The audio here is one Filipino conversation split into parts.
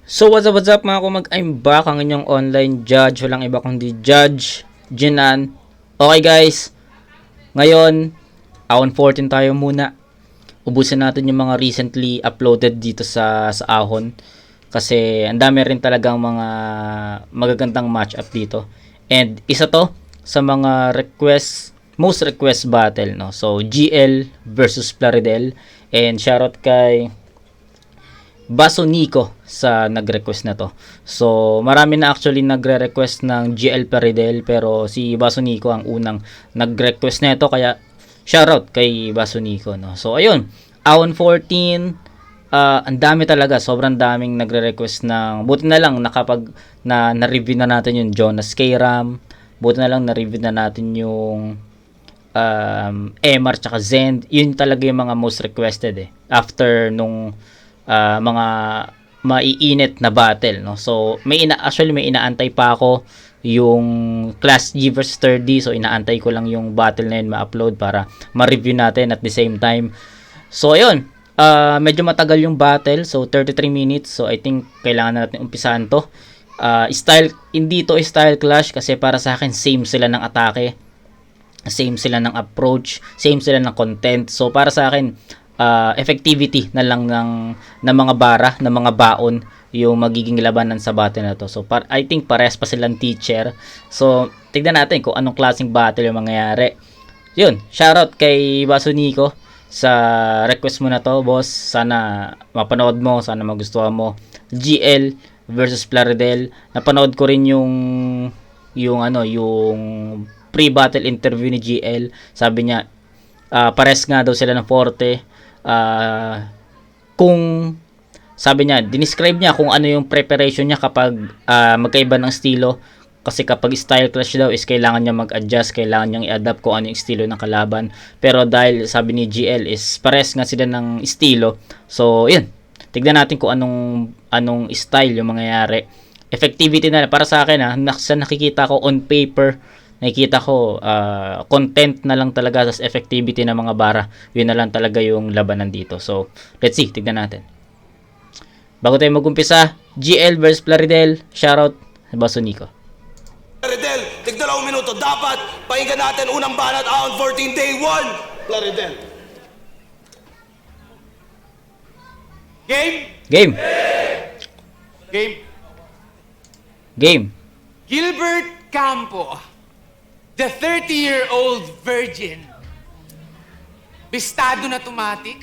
So what's up mga kumag, I'm back ang inyong online judge, walang iba kundi Judge Jinan. Okay guys, ngayon Ahon 14 tayo muna. Ubusin natin yung mga recently uploaded dito sa Ahon. Kasi ang dami rin talagang mga magagandang matchup dito. And isa to sa mga most request battle, no. So GL versus Plaridel. And shoutout kay Baso Nico sa nag-request na to. So, marami na actually nagre-request ng GL Paridel, pero si Baso Nico ang unang nag-request na ito, kaya shoutout kay Baso Nico, no. So, ayun, Ahon 14, ang dami talaga, sobrang daming nagre-request ng, buti na lang na-review na natin yung Jonas K-Ram, buti na lang na-review na natin yung MR tsaka Zend. Yun talaga yung mga most requested after nung mga maiinit na battle, no. So may inaantay pa ako yung Class G versus 3D, so inaantay ko lang yung battle na yun ma-upload para ma-review natin at the same time. So ayun, medyo matagal yung battle, so 33 minutes, so I think kailangan na natin umpisahan to. Hindi to style clash kasi para sa akin same sila ng atake, same sila ng approach, same sila ng content. So para sa akin effectivity na lang ng mga bara, ng mga baon yung magiging labanan sa battle na to. So I think parehas pa silang teacher. So tignan natin kung anong klaseng battle yung mangyayari. Yun, shoutout kay Baso Nico sa request mo na to, boss. Sana mapanood mo, sana magustuhan mo. GL versus Plaridel. Napanood ko rin yung pre-battle interview ni GL. Sabi niya pares nga daw sila ng forte. Kung sabi niya, dinescribe niya kung ano yung preparation niya kapag magkaiba ng estilo, kasi kapag style clash daw is kailangan niya mag-adjust, kailangan niyang i-adapt kung ano yung estilo ng kalaban. Pero dahil sabi ni GL is pares nga sila ng estilo, so yun, tignan natin kung anong style yung mangyayari. Effectivity na para sa akin sa nakikita ko on paper, nakikita ko content na lang talaga, sa effectivity ng mga bara, yun na lang talaga yung labanan dito. So let's see, tignan natin. Bago tayo mag-umpisa, GL versus Plaridel, shoutout Baso Nico. Plaridel, tig-2 minuto, dapat pakinggan natin unang banat, Ahon 14 day 1. Plaridel. Game? Game. Game. Game. Gilbert Campo, the 30-year-old virgin. Bistado na tumatik.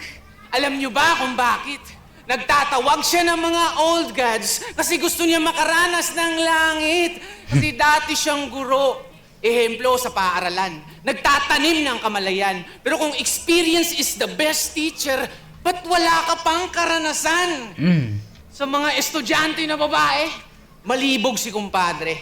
Alam nyo ba kung bakit? Nagtatawag siya ng mga old gods kasi gusto niya makaranas ng langit. Kasi dati siyang guro. Ehemplo sa paaralan. Nagtatanim ng kamalayan. Pero kung experience is the best teacher, ba't wala ka pang karanasan? Sa mga estudyante na babae, malibog si kumpadre.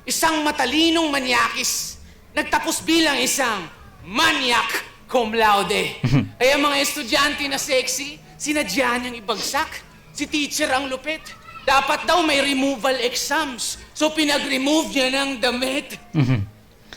Isang matalinong manyakis. Nagtapos bilang isang maniac cum laude. Kaya mga estudyante na sexy, sinadya niyang ibagsak. Si teacher ang lupit. Dapat daw may removal exams. So pinag-remove niya ng damit.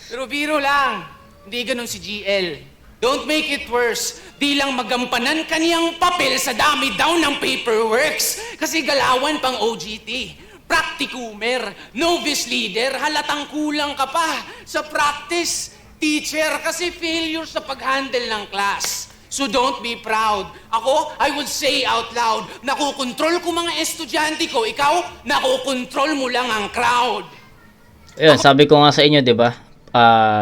Pero biro lang, hindi ganun si GL. Don't make it worse. Di lang magampanan kaniyang papel sa dami daw ng paperworks. Kasi galawan pang OGT. Practicumer, novice leader, halatang kulang ka pa sa practice. Teacher, kasi failure sa pag-handle ng class. So don't be proud. Ako, I would say out loud, nakukontrol ko mga estudyante ko, ikaw, nakukontrol mo lang ang crowd. Ayun, sabi ko nga sa inyo, 'di ba?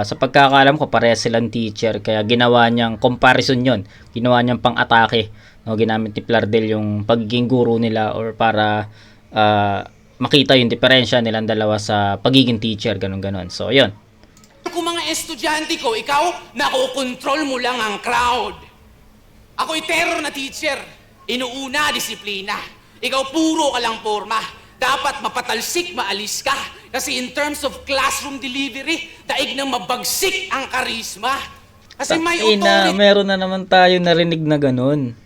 Sa pagkakaalam ko parehas silang teacher, kaya ginawa niyang comparison 'yon. Ginawa niyang pang-atake. No, ginamit ni Plaridel yung pagiging guru nila or para makita yung diferensya nilang dalawa sa pagiging teacher, ganun-ganon. So, ayun. Kung mga estudyante ko, ikaw, nakukontrol mo lang ang crowd. Ako'y terror na teacher. Inuuna, disiplina. Ikaw, puro ka lang forma. Dapat mapatalsik, maalis ka. Kasi in terms of classroom delivery, daig nang mabagsik ang karisma. Kasi may authority. Meron na naman tayo narinig na ganun.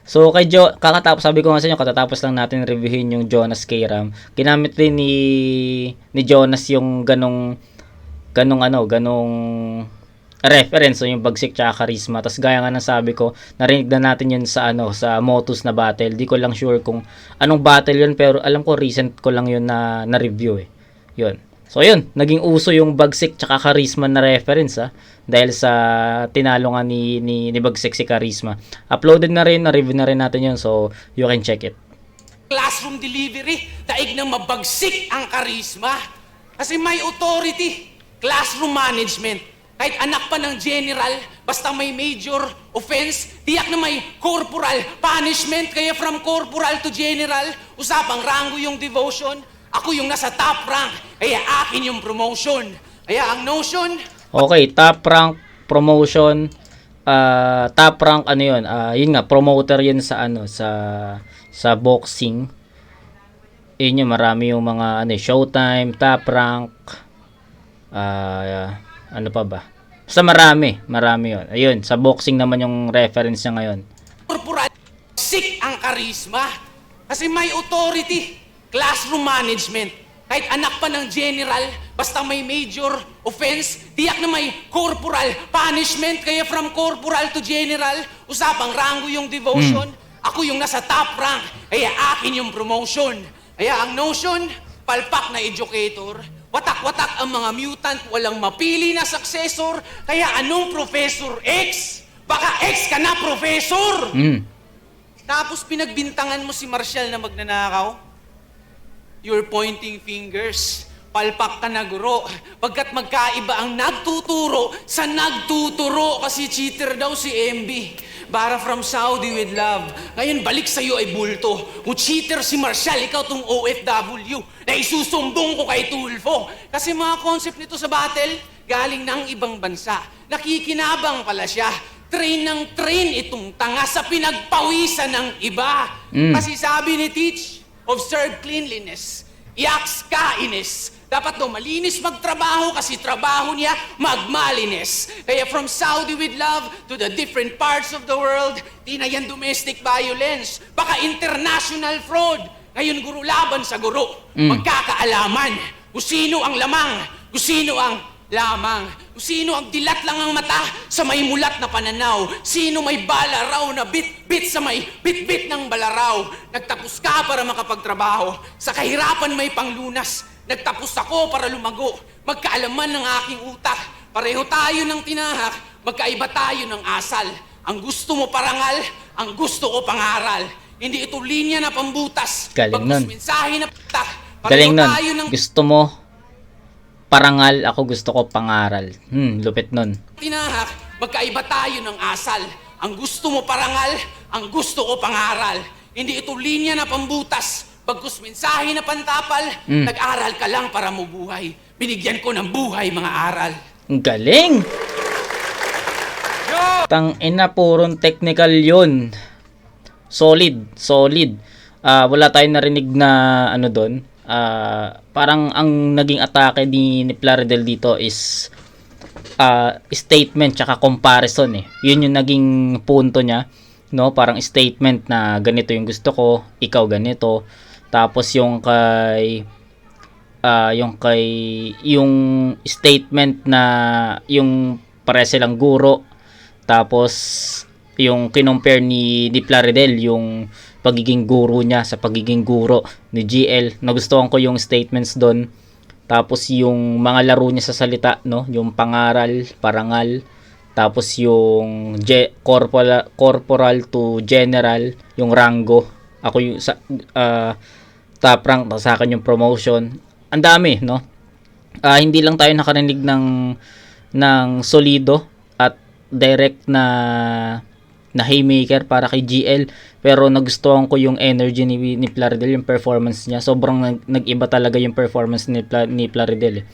So kay sabi ko nga sa inyo, katatapos lang natin reviewin yung Jonas K-Ram. Ginamit din ni Jonas yung ganong reference, so yung bagsik tsaka charisma. Tas gaya nga ng sabi ko, narinig na natin yun sa sa Motus na battle. Di ko lang sure kung anong battle yun, pero alam ko recent ko lang yun na review eh. Yun. So yun, naging uso yung bagsik tsaka charisma na reference dahil sa tinalo nga ni bagsik si charisma. Uploaded na rin, na-review na rin natin yun, so you can check it. Classroom delivery, daig na mabagsik ang karisma. Kasi may authority. Classroom management. Kahit anak pa ng general, basta may major offense, tiyak na may corporal punishment. Kaya from corporal to general, usapang rango yung devotion. Ako yung nasa top rank, kaya akin yung promotion. Kaya ang notion, Okay, top rank promotion, top rank ano yun? Yun nga, promoter yun sa sa boxing. Yun yung marami yung mga Showtime, top rank, ano pa ba? Basta marami yun. Ayun, sa boxing naman yung reference niya ngayon. corporal, sick ang karisma. Kasi may authority. Classroom management. Kahit anak pa ng general, basta may major offense, tiyak na may corporal punishment. Kaya from corporal to general, usapang rango yung devotion. Ako yung nasa top rank, kaya akin yung promotion. Kaya ang notion, palpak na educator, watak-watak ang mga mutant, walang mapili na successor. Kaya anong Professor X? Baka X ka na, Professor! Tapos pinagbintangan mo si Marshall na magnanakaw? You're pointing fingers. Palpak ka na, guro. Pagkat magkaiba ang nagtuturo sa nagtuturo, kasi cheater daw si MB. Bara from Saudi with love. Ngayon, balik sa'yo ay bulto. Kung cheater si Marshall, ikaw tong OFW na isusumbong ko kay Tulfo. Kasi mga concept nito sa battle, galing ng ibang bansa. Nakikinabang pala siya. Train ng train itong tanga sa pinagpawisan ng iba. Kasi sabi ni Teach, observe cleanliness. Yaks kainis. Dapat daw malinis magtrabaho kasi trabaho niya magmalinis. Kaya from Saudi with love to the different parts of the world, di na yan domestic violence. Baka international fraud. Ngayon guro laban sa guro. Magkakaalaman kung sino ang lamang, kung sino ang lamang. Kung sino ang dilat lang ang mata sa may mulat na pananaw. Sino may bala raw na bit-bit sa may bit-bit ng balaraw. Nagtapos ka para makapagtrabaho. Sa kahirapan may panglunas. Nagtapos ako para lumago. Magkaalaman ng aking utak. Pareho tayo ng tinahak. Magkaiba tayo ng asal. Ang gusto mo parangal, ang gusto ko pangaral. Hindi ito linya na pambutas. Galing nun. Mensahe na patak. Galing nun. Tayo ng Gusto mo parangal, ako gusto ko pangaral. Lupit nun. tinahak, magkaiba tayo ng asal. Ang gusto mo parangal, ang gusto ko pangaral. Hindi ito linya na pambutas. Bagkus mensahe na pantapal, nag-aral ka lang para mabuhay. Binigyan ko ng buhay mga aral. Ang galing! Tang ina, purong technical yun. Solid. Wala tayong narinig na ano doon. Parang ang naging atake ni Plaridel dito is statement tsaka comparison eh. Yun yung naging punto niya, no? Parang statement na ganito yung gusto ko, ikaw ganito. Tapos yung statement na yung pare silang guro. Tapos yung kinompare ni Plaridel yung pagiging guro niya sa pagiging guro ni GL. Nagustuhan ko yung statements doon. Tapos yung mga laro niya sa salita, no? Yung pangaral, parangal. Tapos yung corporal to general, yung rango. Ako yung top rank, sa akin yung promotion. Ang dami, no? Hindi lang tayo nakarinig ng solido at direct na haymaker para kay GL, pero nagustuhan ko yung energy ni Plaridel, yung performance niya. Sobrang nag-iba talaga yung performance ni Plaridel.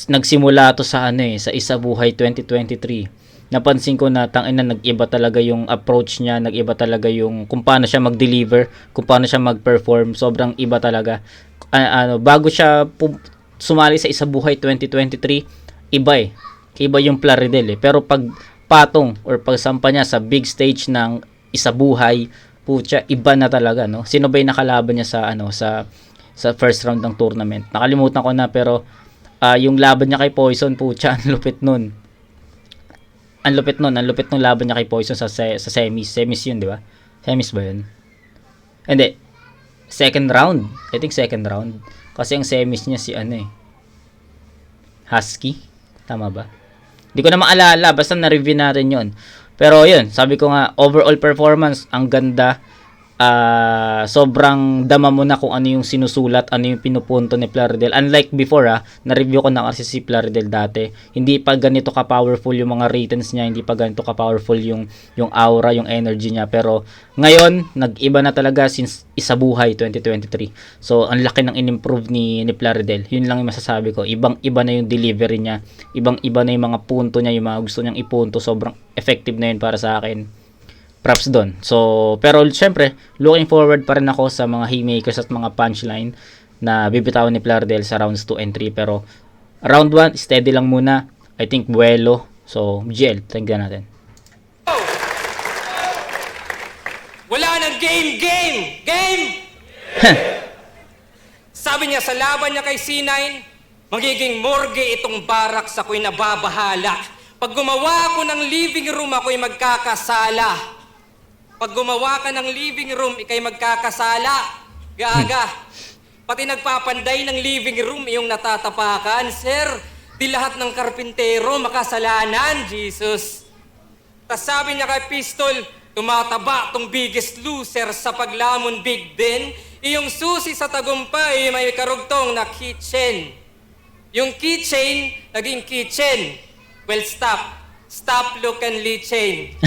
Nagsimula to sa sa Isa Buhay 2023. Napansin ko na nag-iba talaga yung approach niya, nag-iba talaga yung kung paano siya mag-deliver, kung paano siya mag-perform. Sobrang iba talaga. Bago siya sumali sa Isa Buhay 2023, iba iba yung Plaridel pero pag patong or pagsampa niya sa big stage ng Isa Buhay, putya, iba na talaga, no? Sino ba yung nakalaban niya sa first round ng tournament? Nakalimutan ko na, pero yung laban niya kay Poison, putya, ang lupit nun. ang lupit nun, ang lupit nung laban niya kay Poison sa semis. Semis yun, di ba? Semis ba yun? Hindi. Second round. I think second round. Kasi ang semis niya si ano eh. Husky. Tama ba? Hindi ko na maalala. Basta na-review natin yun. Pero yun, sabi ko nga, overall performance, ang ganda. Sobrang dama mo na kung ano yung sinusulat, ano yung pinupunto ni Plaridel. Unlike before na-review ko na kasi si Plaridel dati. Hindi pa ganito ka-powerful yung mga ratings niya, hindi pa ganito ka-powerful yung aura, yung energy niya. Pero ngayon, nag-iba na talaga since Isabuhay 2023. So, ang laki ng in-improve ni Plaridel. Yun lang yung masasabi ko. Ibang-iba na yung delivery niya. Ibang-iba na yung mga punto niya, yung mga gusto niyang ipunto. Sobrang effective na yun para sa akin. Props doon. So, pero syempre, looking forward pa rin ako sa mga haymakers at mga punchline na bibitawan ni Plaridel sa rounds 2 and 3. Pero, round 1, steady lang muna. I think buwelo. So, GL, tingnan natin. Wala nang game! Sabi niya sa laban niya kay C9, magiging morgue itong barracks, ako'y nababahala. Pag gumawa ako ng living room, ako'y magkakasala. Pag gumawa ka ng living room, ikay magkakasala. Gaga. Pati nagpapanday ng living room, iyong natatapakan. Sir, di lahat ng karpintero makasalanan, Jesus. Tas sabi niya kay Pistol, tumataba tong biggest loser sa paglamon big din. Iyong susi sa tagumpay, may karugtong na kitchen. Yung keychain, naging kitchen. Well, stop. Stop, look, and chain.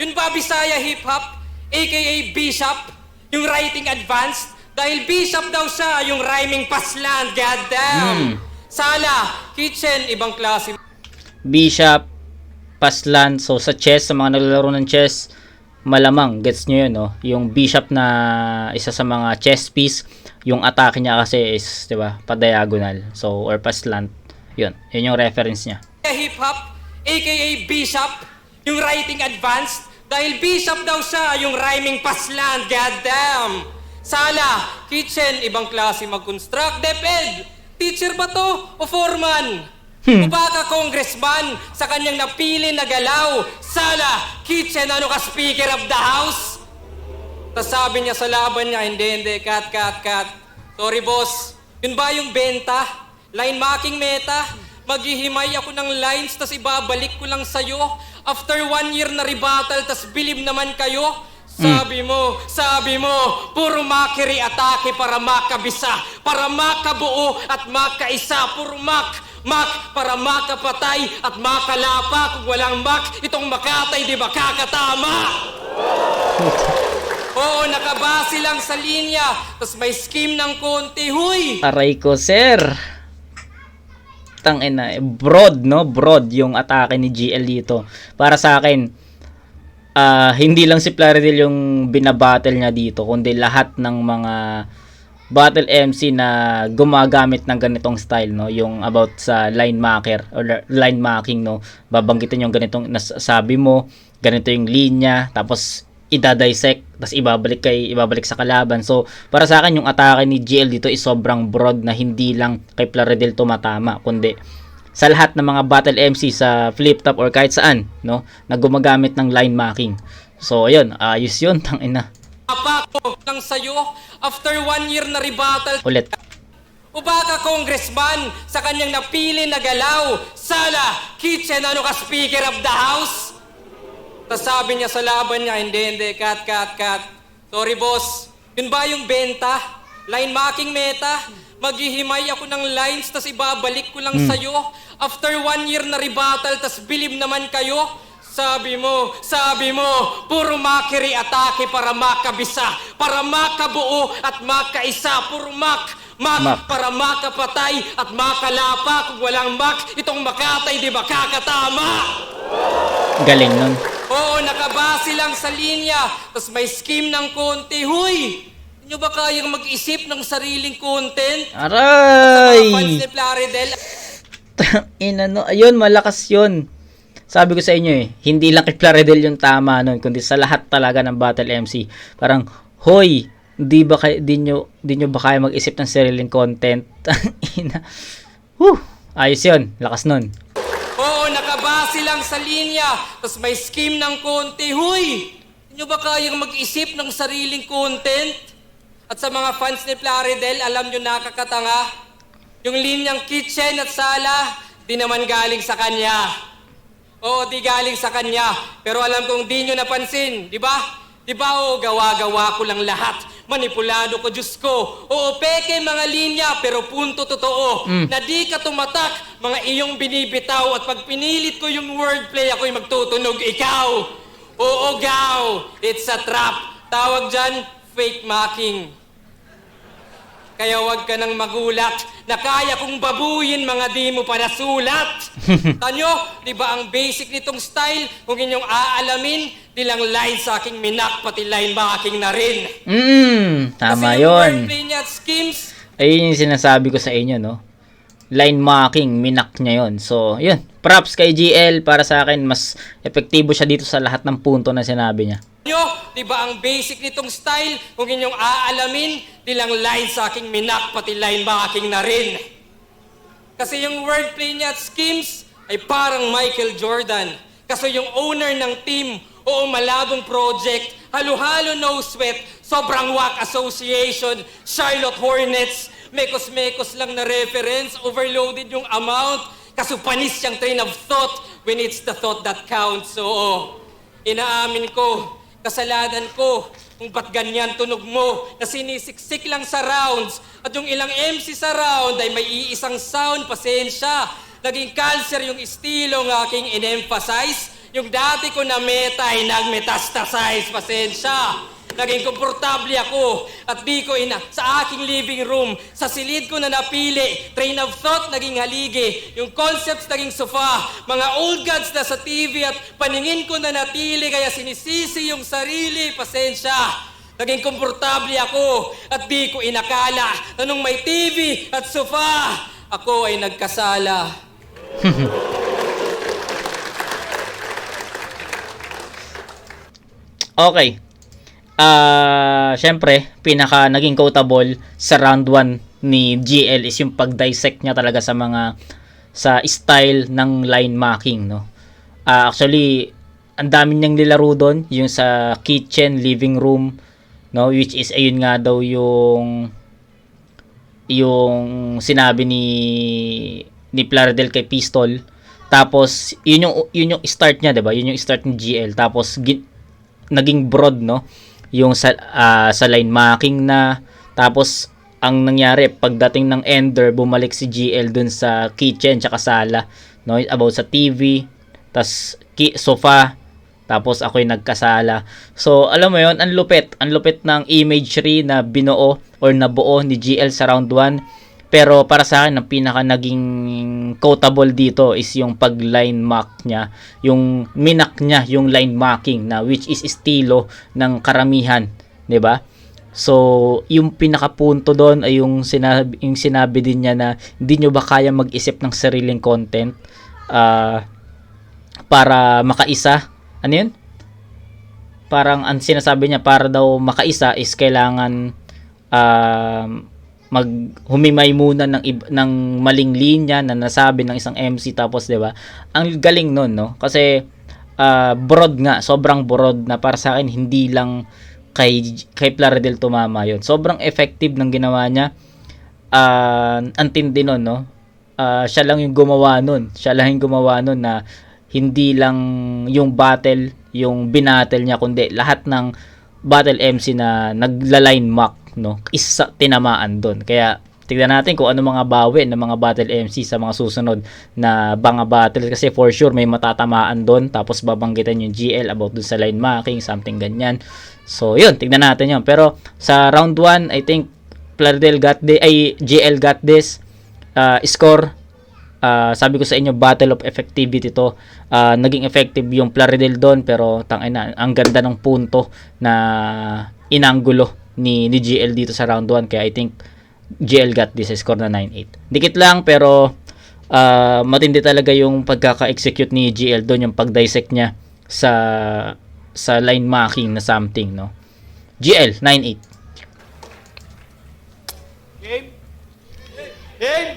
Yun ba Bisaya hip-hop, aka Bishop, yung writing advanced? Dahil Bishop daw siya, yung rhyming paslan, goddamn. Sala, kitchen, ibang klase. Bishop, Paslan. So, sa chess, sa mga naglalaro ng chess, malamang, gets nyo yun, no? Yung Bishop na isa sa mga chess piece, yung atake niya kasi is, di ba, pa-diagonal. So, or paslant. Yun yung reference niya. Hip-hop, aka Bishop, yung writing advanced, dahil Bishop daw siya, yung rhyming paslan, goddamn. Sala, kitchen, ibang klase mag-construct, DepEd. Teacher ba to o foreman? O baka congressman sa kanyang napili na galaw? Sala, kitchen, ano ka, speaker of the house? Tas sabi niya sa laban niya, hindi, cut. Sorry boss, yun ba yung benta? Line marking meta? Maghihimay ako ng lines, tas ibabalik ko lang sa'yo. After 1 year na rebuttal, tas bilib naman kayo. Sabi mo, puro makiri atake para makabisa, para makabuo at makaisa. Puro mak, para makapatay at makalapa. Kung walang mak, itong Makatay di ba kakatama? Oo, nakabase lang sa linya, tas may scheme ng konti, huy! Aray ko, sir. Tangina, broad, no? Broad yung atake ni GL dito. Para sa akin, hindi lang si Plaridel yung binabattle niya dito, kundi lahat ng mga battle MC na gumagamit ng ganitong style, no? Yung about sa line marker or line marking, no? Babanggitin yung ganitong nasabi mo, ganito yung linya, tapos ida-dissect, tapos ibabalik sa kalaban. So, para sa akin, yung atake ni GL dito is sobrang broad na hindi lang kay Plaridel tumatama, kundi sa lahat ng mga battle MC sa flip top or kahit saan, no, na gumagamit ng line marking. So, ayun, ayos yun, tangina. Apako lang sa'yo, after 1 year na rebuttal. Ulit. O baka congressman sa kanyang napili na galaw? Sala, kitchen, ano ka, speaker of the house? Tas sabi niya sa laban niya, hindi, cut. Sorry boss, yun ba yung benta? Line marking meta? Maghihimay ako ng lines, tas ibabalik ko lang sa'yo. After 1 year na rebuttal, tas bilib naman kayo. Sabi mo, puro makiri atake para makabisa, para makabuo at makaisa. Puro mak, para makapatay at makalapa. Kung walang mak, itong Makatay di ba kakatama? Galing nun. Oo, nakabase lang sa linya, tas may scheme ng konti. Huy! Nyo ba kayang mag-isip ng sariling content? Aray! Sa mga fans ni Plaridel? No, ayun, malakas yun. Sabi ko sa inyo hindi lang kay Plaridel yung tama nun, kundi sa lahat talaga ng battle MC. Parang, hoy, di nyo ba kaya mag-isip ng sariling content? Ayos yun, lakas nun. Oo, nakabase lang sa linya. Tapos may scheme ng konti. Huy! Hindi nyo ba kayang mag-isip ng sariling content? At sa mga fans ni Plaridel, alam nyo nakakatanga? Yung linyang kitchen at sala, di naman galing sa kanya. Oo, di galing sa kanya. Pero alam kong di nyo napansin, di ba? Di ba, gawa-gawa ko lang lahat. Manipulado ko, Diyos ko. Oo, peke mga linya, pero punto totoo. Na di ka tumatak, mga iyong binibitaw. At pag pinilit ko yung wordplay, ako'y magtutunog, ikaw. Oo, gaw. It's a trap. Tawag dyan, fake mocking. Kaya wag ka nang magulat na kaya kong babuyin mga di mo pa nasulat. Tanyo, di ba ang basic nitong style, kung inyong aalamin, di lang line sa aking minak, pati line mocking na rin. Tama Kasi yung yun. wordplay niya at schemes, Ayun yung sinasabi ko sa inyo, no? Line mocking, minak niya yun. So, yun. Props kay GL. Para sa akin, mas epektibo siya dito sa lahat ng punto na sinabi niya. di ba ang basic nitong style, kung inyong aalamin, di lang line sa aking minak, pati line mocking na rin. Kasi yung wordplay niya at schemes ay parang Michael Jordan. Kasi yung owner ng team, oo, malabong project, halo-halo no sweat, sobrang whack association, Charlotte Hornets, mekos-mekos lang na reference, overloaded yung amount, kaso panis siyang train of thought when it's the thought that counts. Oo, inaamin ko, kasalanan ko, kung ba't ganyan tunog mo, na sinisiksik lang sa rounds, at yung ilang MC sa round ay may iisang sound, pasensya. Naging cancer yung estilo ng aking in-emphasize, yung dati ko na meta ay nag-metastasize, pasensya. Naging komportable ako at di ko sa aking living room, sa silid ko na napili, train of thought naging haligi, yung concepts naging sofa, mga old gods na sa TV at paningin ko na natili, kaya sinisisi yung sarili, pasensya. Naging komportable ako at di ko inakala na nung may TV at sofa, ako ay nagkasala. Okay. Syempre, pinaka naging quotable sa round 1 ni GL is yung pag-dissect niya talaga sa style ng line marking, no? Actually, ang dami niyang nilaro doon, yung sa kitchen, living room, no, which is ayun nga daw yung sinabi ni Plaridel kay Pistol. Tapos yun yung start niya, 'di ba? Yun yung start ni GL. Tapos naging broad, no? Yung sa line marking na. Tapos ang nangyari pagdating ng Ender, bumalik si GL dun sa kitchen tsaka sala, no? About sa TV, tas sofa, tapos ako'y nagkasala. So alam mo yon, ang lupit ng imagery na binuo or nabuo ni GL sa round 1. Pero para sa akin, ang pinaka naging quotable dito is yung pag-line mark niya, yung minak niya, yung line marking na which is estilo ng karamihan, 'di ba? So, yung pinakapunto doon ay yung sinabi din niya na hindi nyo ba kaya mag-isip ng sariling content para makaisa. Ano yun? Parang ang sinasabi niya, para daw makaisa is kailangan humimay muna ng maling linya na nasabi ng isang MC, tapos 'di ba? Ang galing noon, no? Kasi broad nga, sobrang broad na para sa akin, hindi lang kay Plaridel tumama 'yon. Sobrang effective ng ginawa niya. Antindi noon, no? Siya lang yung gumawa noon. Na hindi lang yung battle, yung binattle niya, kundi lahat ng battle MC na nagla-line mock, no, isa tinamaan doon. Kaya tignan natin kung ano mga bawi ng mga battle MC sa mga susunod na banga battle, kasi for sure may matatamaan doon, tapos babanggitan yung GL about dun sa line marking, something ganyan. So yun, tignan natin yun. Pero sa round 1, I think GL got this. Score, sabi ko sa inyo, battle of effectivity to. Naging effective yung Plaridel doon, pero tangina, ang ganda ng punto na inanggulo ni GL dito sa round 1. Kaya I think GL got this, score na 9-8. Dikit lang, pero matindi talaga yung pagkaka-execute ni GL doon, yung pag-dissect niya sa line marking na something, no. GL 9-8. Game? Game?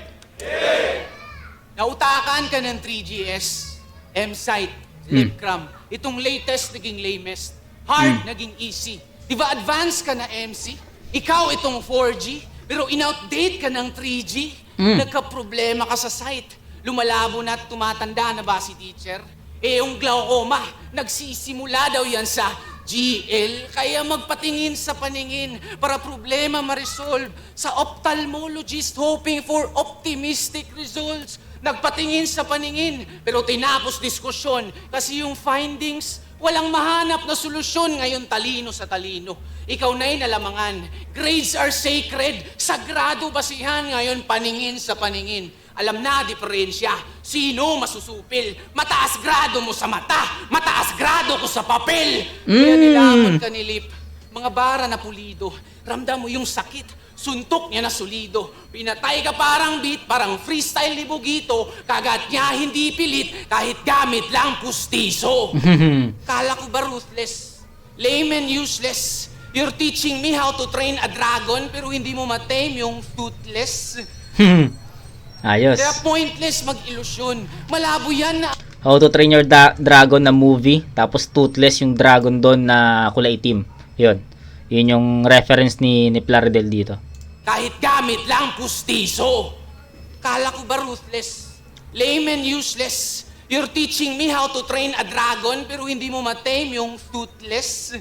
Nautakan ka ng 3GS, M-Site, Lipcram. Itong latest naging lamest. Hard naging easy. Di ba advance ka na MC? Ikaw itong 4G, pero in-outdate ka ng 3G. Nagka-problema ka sa site. Lumalabo na at tumatanda na ba si teacher? Eh, yung glaucoma, nagsisimula daw yan sa GL, kaya magpatingin sa paningin para problema ma-resolve. Sa ophthalmologist hoping for optimistic results. Nagpatingin sa paningin, pero tinapos diskusyon kasi yung findings, walang mahanap na solusyon. Ngayon talino sa talino. Ikaw na'y nalamangan. Grades are sacred. Sagrado basihan. Ngayon paningin sa paningin. Alam na diferensya. Sino masusupil? Mataas grado mo sa mata. Mataas grado ko sa papel. Kaya nilamon ka ni Lip. Mga bara na pulido. Ramdam mo yung sakit. Suntok niya na solido. Pinatay ka parang beat, parang freestyle ni Bugito. Kagat niya hindi pilit, kahit gamit lang pustiso. Kala ko ba ruthless? Lame and useless. You're teaching me how to train a dragon, pero hindi mo matame yung toothless. Ayos. Kaya pointless mag-ilusyon. Malabo yan na... How to Train Your Dragon na movie. Tapos Toothless yung dragon doon na kulay itim. Yun. Yun yung reference ni Plaridel dito. Kahit gamit lang pustiso. Kala ko ba ruthless? Lame and useless. You're teaching me how to train a dragon, pero hindi mo matame yung toothless.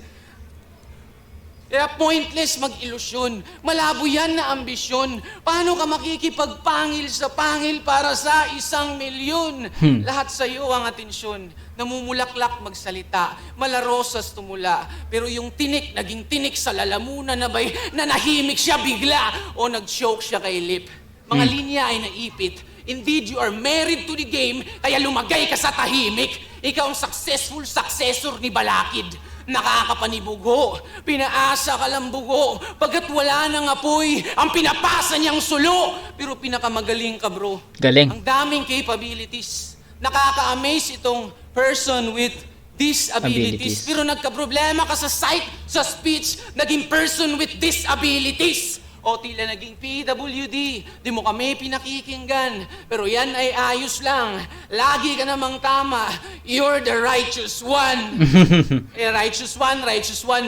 Kaya pointless mag-ilusyon. Malabo yan na ambisyon. Paano ka makikipagpangil sa pangil para sa 1,000,000? Lahat sa iyo ang atensyon. Namumulaklak magsalita. Malarosas tumula. Pero yung tinik, naging tinik sa lalamunan na ba'y nanahimik siya bigla o nag-choke siya kay Lip. Mga linya ay naipit. Indeed, you are married to the game, kaya lumagay ka sa tahimik. Ikaw ang successful successor ni Balakid. Nakakapanibugo, pinaasa ka lang bugo, pagkat wala nang apoy, ang pinapasa niyang sulo. Pero pinakamagaling ka, bro. Galing. Ang daming capabilities. Nakaka-amaze itong person with disabilities. Abilities. Pero nagka-problema ka sa sight, sa speech, naging person with disabilities. O tila naging PWD, di mo kami pinakikinggan. Pero yan ay ayos lang. Lagi ka namang tama. You're the righteous one. Righteous one,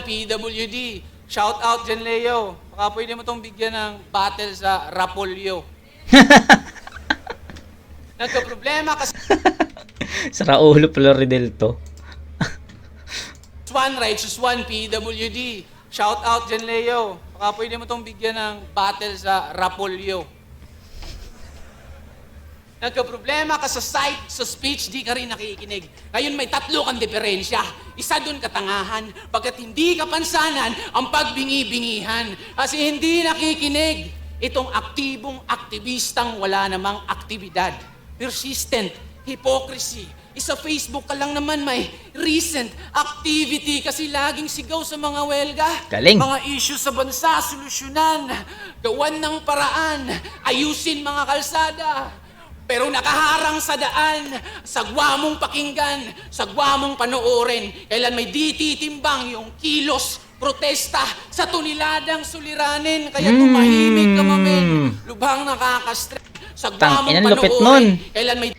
PWD. Shout out dyan, Leo. Baka pwede mo tong bigyan ng battle sa Rapolyo. Nagka-problema kasi Sa Raulo Plaridel to. righteous one, PWD. Shout out dyan, Leo. Baka pwede mo tong bigyan ng battle sa Rapolyo. Nagka-problema ka sa sight, sa speech, di ka rin nakikinig. Ngayon may 3 kang diferensya. Isa doon katangahan, pagkat hindi ka pansanan ang pagbingi-bingihan. Kasi hindi nakikinig. Itong aktibong aktivistang wala namang aktibidad. Persistent, hypocrisy. Isa Facebook ka lang naman may recent activity kasi laging sigaw sa mga welga. Galing. Mga issue sa bansa, solusyonan. Gawan ng paraan. Ayusin mga kalsada. Pero nakaharang sa daan, sagwa mong pakinggan, sagwa mong panoorin. Kailan may di titimbang yung kilos, protesta sa tuniladang suliranin. Kaya tumahimik ka mamin, lubhang nakakastress. Sagwa mong lupit panoorin. nun. Kailan may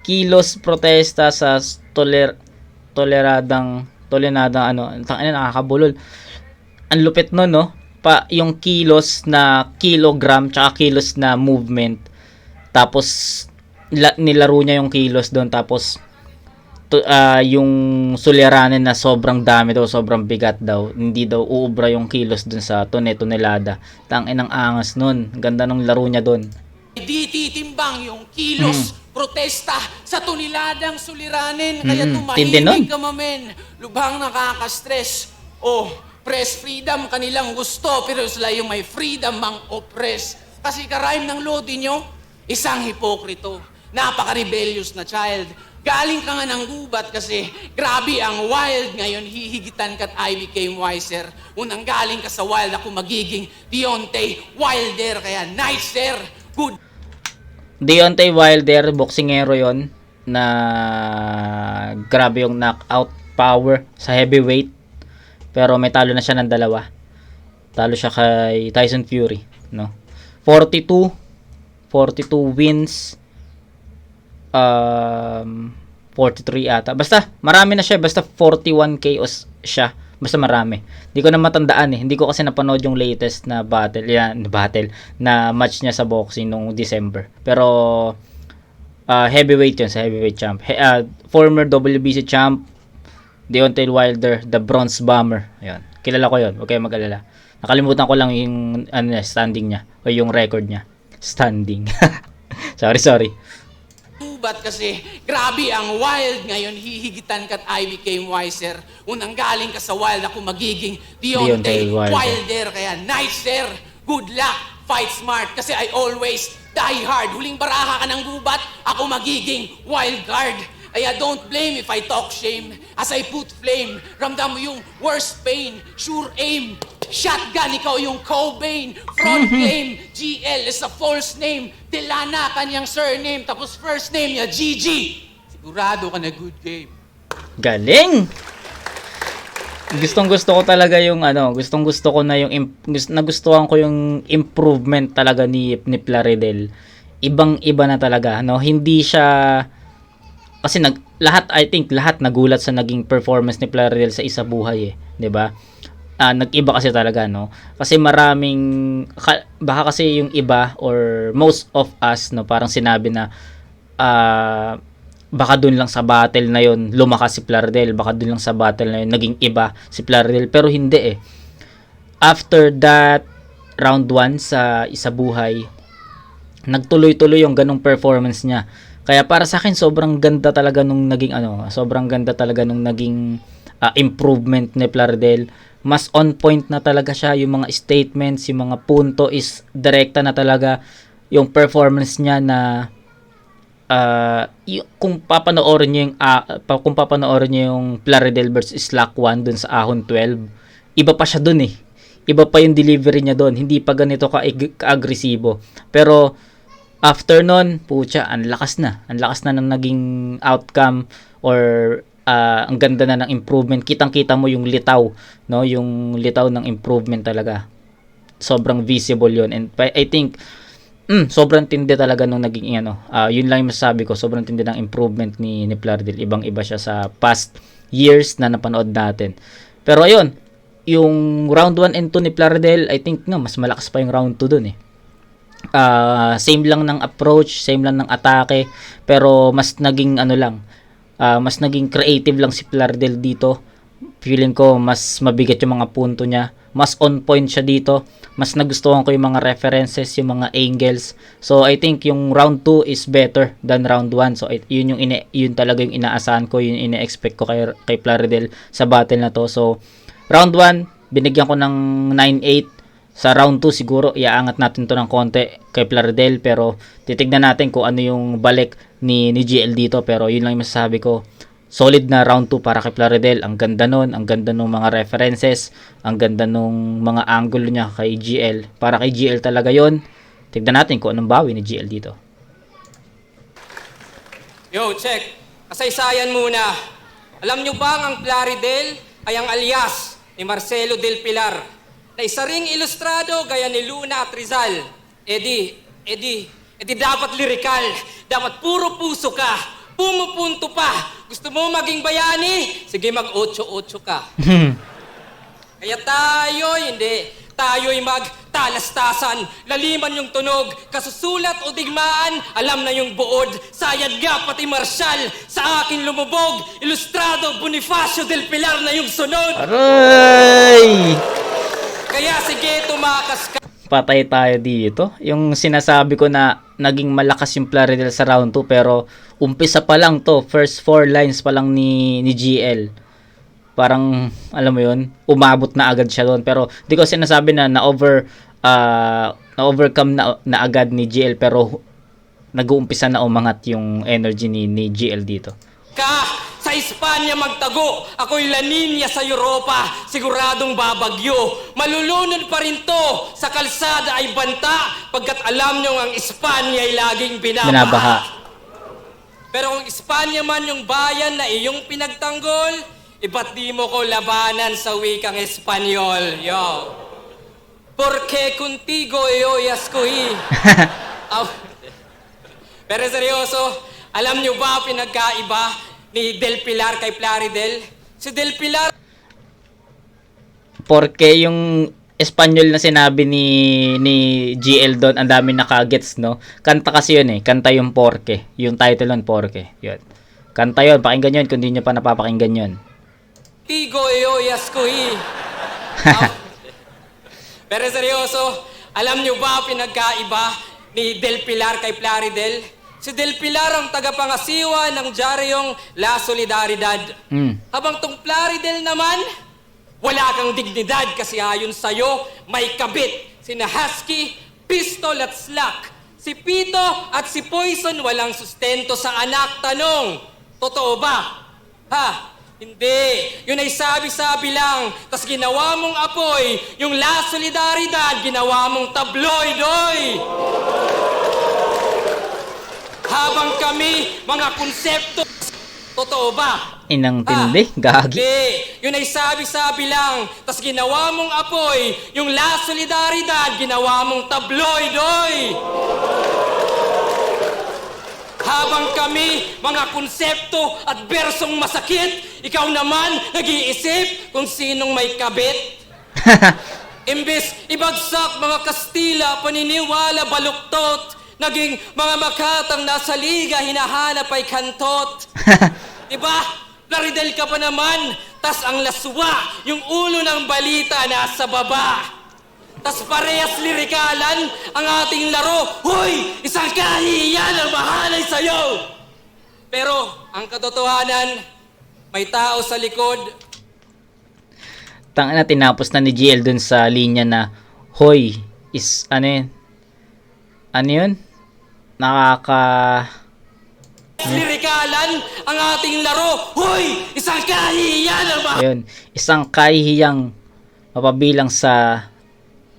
Kilos protesta sa toleradang nakakabulol. Ang lupit nun, no? Yung kilos na kilogram tsaka kilos na movement. Tapos nilaro niya yung kilos doon, tapos yung suliranin na sobrang dami daw, sobrang bigat daw, hindi daw uubra yung kilos doon sa tonelada. Tangin ang angas nun. Ganda ng laro niya doon. di titimbang yung kilos, protesta sa tuniladang suliranin. Kaya Tindi nun. tumahimik ka mamen, lubhang nakaka-stress. Oh, press freedom kanilang gusto, pero sila yung may freedom mang oppress. Kasi karime ng lodi nyo, isang hipokrito, napaka-rebellious na child. Galing ka nga ng gubat kasi grabe ang wild. Ngayon hihigitan ka't I became wiser. Unang galing ka sa wild, ako magiging Deontay Wilder. Kaya nice, sir. Good. Deontay Wilder, boksingero yon na grabe yung knockout power sa heavyweight. Pero may talo na siya ng 2. Talo siya kay Tyson Fury, no? 42 wins, 43 ata. Basta marami na siya, basta 41k siya. Basta marami. Hindi ko na matandaan eh. Hindi ko kasi napanood yung latest na battle na match niya sa boxing nung December. Pero heavyweight yun, sa heavyweight champ. Former WBC champ Deontay Wilder, the Bronze Bomber. Ayun. Kilala ko yun. Huwag kayong mag-alala. Nakalimutan ko lang yung standing niya o yung record niya. Standing. sorry. Ba't kasi, grabe ang wild ngayon, hihigitan ka't I became wiser. Unang galing ka sa wild, ako magiging Deontay Deontay Wilder. Wilder. Kaya nice sir, good luck, fight smart. Kasi I always die hard. Huling baraha ka ng gubat, ako magiging wild card. Kaya don't blame if I talk shame. As I put flame, ramdam mo yung worst pain. Sure aim, shotgun, ikaw yung Cobain. Front claim, GL is a false name. Delana, kanyang surname. Tapos first name niya, GG. Sigurado ka na good game. Galing! Gustong-gusto ko talaga yung gustong-gusto ko na yung nagustuhan ko yung improvement talaga ni Plaridel. Ibang-iba na talaga, no? Hindi siya kasi I think lahat nagulat sa naging performance ni Plaridel sa Isa Buhay eh, 'di ba? Nag-iba kasi talaga, no? Kasi baka kasi yung iba or most of us, no, parang sinabi na baka dun lang sa battle na yon lumakas si Plaridel, baka dun lang sa battle na yon naging iba si Plaridel, pero hindi eh. After that round 1 sa Isa Buhay, nagtuloy-tuloy yung ganong performance niya. Kaya para sa akin sobrang ganda talaga nung naging improvement ni Plaridel. Mas on point na talaga siya, yung mga statements, yung mga punto is direkta na talaga. Yung performance niya na kung papanoorin niyo yung Plaridel versus Slack 1 dun sa Ahon 12, iba pa siya dun eh. Iba pa yung delivery niya dun, hindi pa ganito ka-agresibo. Pero after nun, ang lakas na ng naging outcome or ang ganda na ng improvement. Kitang-kita mo yung litaw, no? Yung litaw ng improvement talaga. Sobrang visible yun. And I think sobrang tindi talaga nung naging yun lang yung masasabi ko, sobrang tindi ng improvement ni Plaridel. Ibang-iba siya sa past years na napanood natin. Pero ayun, yung round 1 and 2 ni Plaridel, I think mas malakas pa yung round 2 dun eh. Same lang ng approach, same lang ng atake, pero mas naging mas naging creative lang si Plaridel dito. Feeling ko mas mabigat yung mga punto niya, mas on point siya dito, mas nagustuhan ko yung mga references, yung mga angles. So I think yung round 2 is better than round 1. So yun talaga yung inaasahan ko, yun ine-expect ko kay Plaridel sa battle na to. So round 1 binigyan ko ng 9-8. Sa round 2 siguro iaangat natin to ng konti kay Plaridel, pero titignan natin kung ano yung balik ni GL dito. Pero yun lang yung masasabi ko, solid na round 2 para kay Plaridel. Ang ganda nun, ang ganda nung mga references, ang ganda nung mga angle niya kay GL. Para kay GL talaga yon. Tignan natin kung anong bawi ni GL dito. Yo, check. Kasaysayan muna. Alam nyo bang ang Plaridel ay ang alias ni Marcelo del Pilar, na isa ring ilustrado gaya ni Luna at Rizal? Edi dapat lirikal, dapat puro puso ka, pumupunto pa. Gusto mo maging bayani? Sige, mag-8-8 ka. Kaya tayo'y magtalastasan, laliman yung tunog, kasusulat o digmaan, alam na yung buod, sayad nga pati marsyal, sa akin lumubog, ilustrado Bonifacio del Pilar na yung sunod. Aray! Kaya sige, tumakas ka. Patay tayo dito. Yung sinasabi ko na naging malakas yung Plaridel sa round 2, pero umpisa pa lang to, first 4 lines pa lang ni GL. Parang, alam mo yun, umabot na agad siya doon. Pero di ko sinasabi na na-overcome na agad ni GL, pero nag-uumpisa na umangat yung energy ni GL dito. Sa Espanya magtago, ako'y La Niña sa Europa, siguradong babagyo. Malulunod pa rin to, sa kalsada ay banta, pagkat alam nyo ang Espanya ay laging binabaha. Pero kung Espanya man yung bayan na iyong pinagtanggol, iba't di mo ko labanan sa wikang Espanyol. Yo. Porque contigo yo escogí. Pero seryoso, Alam niyo ba pinagkaiba ni Del Pilar kay Plaridel? Si Del Pilar Porque yung Espanyol na sinabi ni GL doon, ang dami nakagets, no? Kanta kasi yun eh. Kanta yung Porque. Yung title nun, Porque. Yun. Kanta yun. Pakinggan yun kung di nyo pa napapakinggan yun. Tigo Eoyas Kuhi. Pero seryoso, alam niyo ba pinagkaiba ni Del Pilar kay Plaridel? Si Del Pilar ang tagapangasiwa ng diaryong La Solidaridad. Habang tong Plaridel naman, wala kang dignidad kasi ayon sa'yo, may kabit. Sina Husky, Pistol at Slack. Si Pito at si Poison walang sustento sa anak. Tanong, totoo ba? Ha? Hindi. Yun ay sabi-sabi lang. Tas ginawa mong apoy, yung La Solidaridad, ginawa mong tabloid, oy! Habang kami, mga konsepto, totoo ba? Inang tindi. Gagi. Hindi. Yun ay sabi-sabi lang. Tas ginawa mong apoy, yung La Solidaridad, ginawa mong tabloid, oy! Habang kami, mga konsepto at bersong masakit, ikaw naman nag-iisip kung sinong may kabit. Imbes ibagsak mga Kastila, paniniwala, baluktot, naging mga Makatang nasa liga, hinahanap ay kantot. Diba? Plaridel ka pa naman, tas ang laswa, yung ulo ng balita nasa baba. Tas parehas lirikalan ang ating laro. Hoy! Isang kahihiyan ang mahalay sa'yo! Pero ang katotohanan, may tao sa likod. Tangina, tinapos na ni GL dun sa linya na, hoy, is, ano yun? Ano yun? Lirikalan ang ating laro. Hoy! Isang kahihiyan ang mahalay Ayun, isang kahihiyang mapabilang sa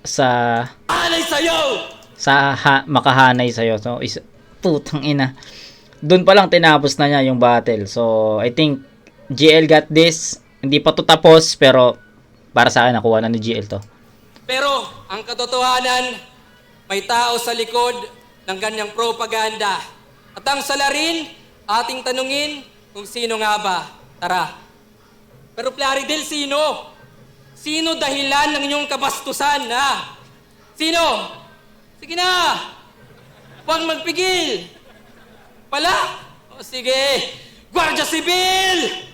sa'yo! makahanay sa'yo. So, putang ina. Doon pa lang tinapos na niya yung battle. So, I think GL got this. Hindi pa to tapos, pero para sa akin, nakuha na ni GL to. Pero ang katotohanan, may tao sa likod ng ganyang propaganda. At ang salarin, ating tanungin kung sino nga ba. Tara. Pero Plaridel, sino? Sino dahilan ng inyong kabastusan, ha? Sino? Sige na! Huwag magpigil! Pala? O sige, Guardia Civil!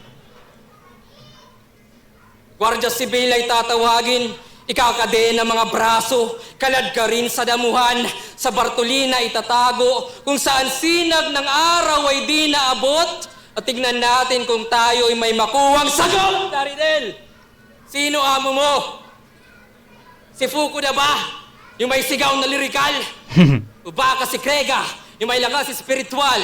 Guardia Civil ay tatawagin, ikakade ng mga braso, kalad ka rin sa damuhan, sa Bartolina itatago, kung saan sinag ng araw ay di naabot, at tignan natin kung tayo ay may makuwang sagot! Plaridel! Sino amo mo? Si Fukuda ba? Yung may sigaw na lirikal? O baka si Krega? Yung may lakas espiritual?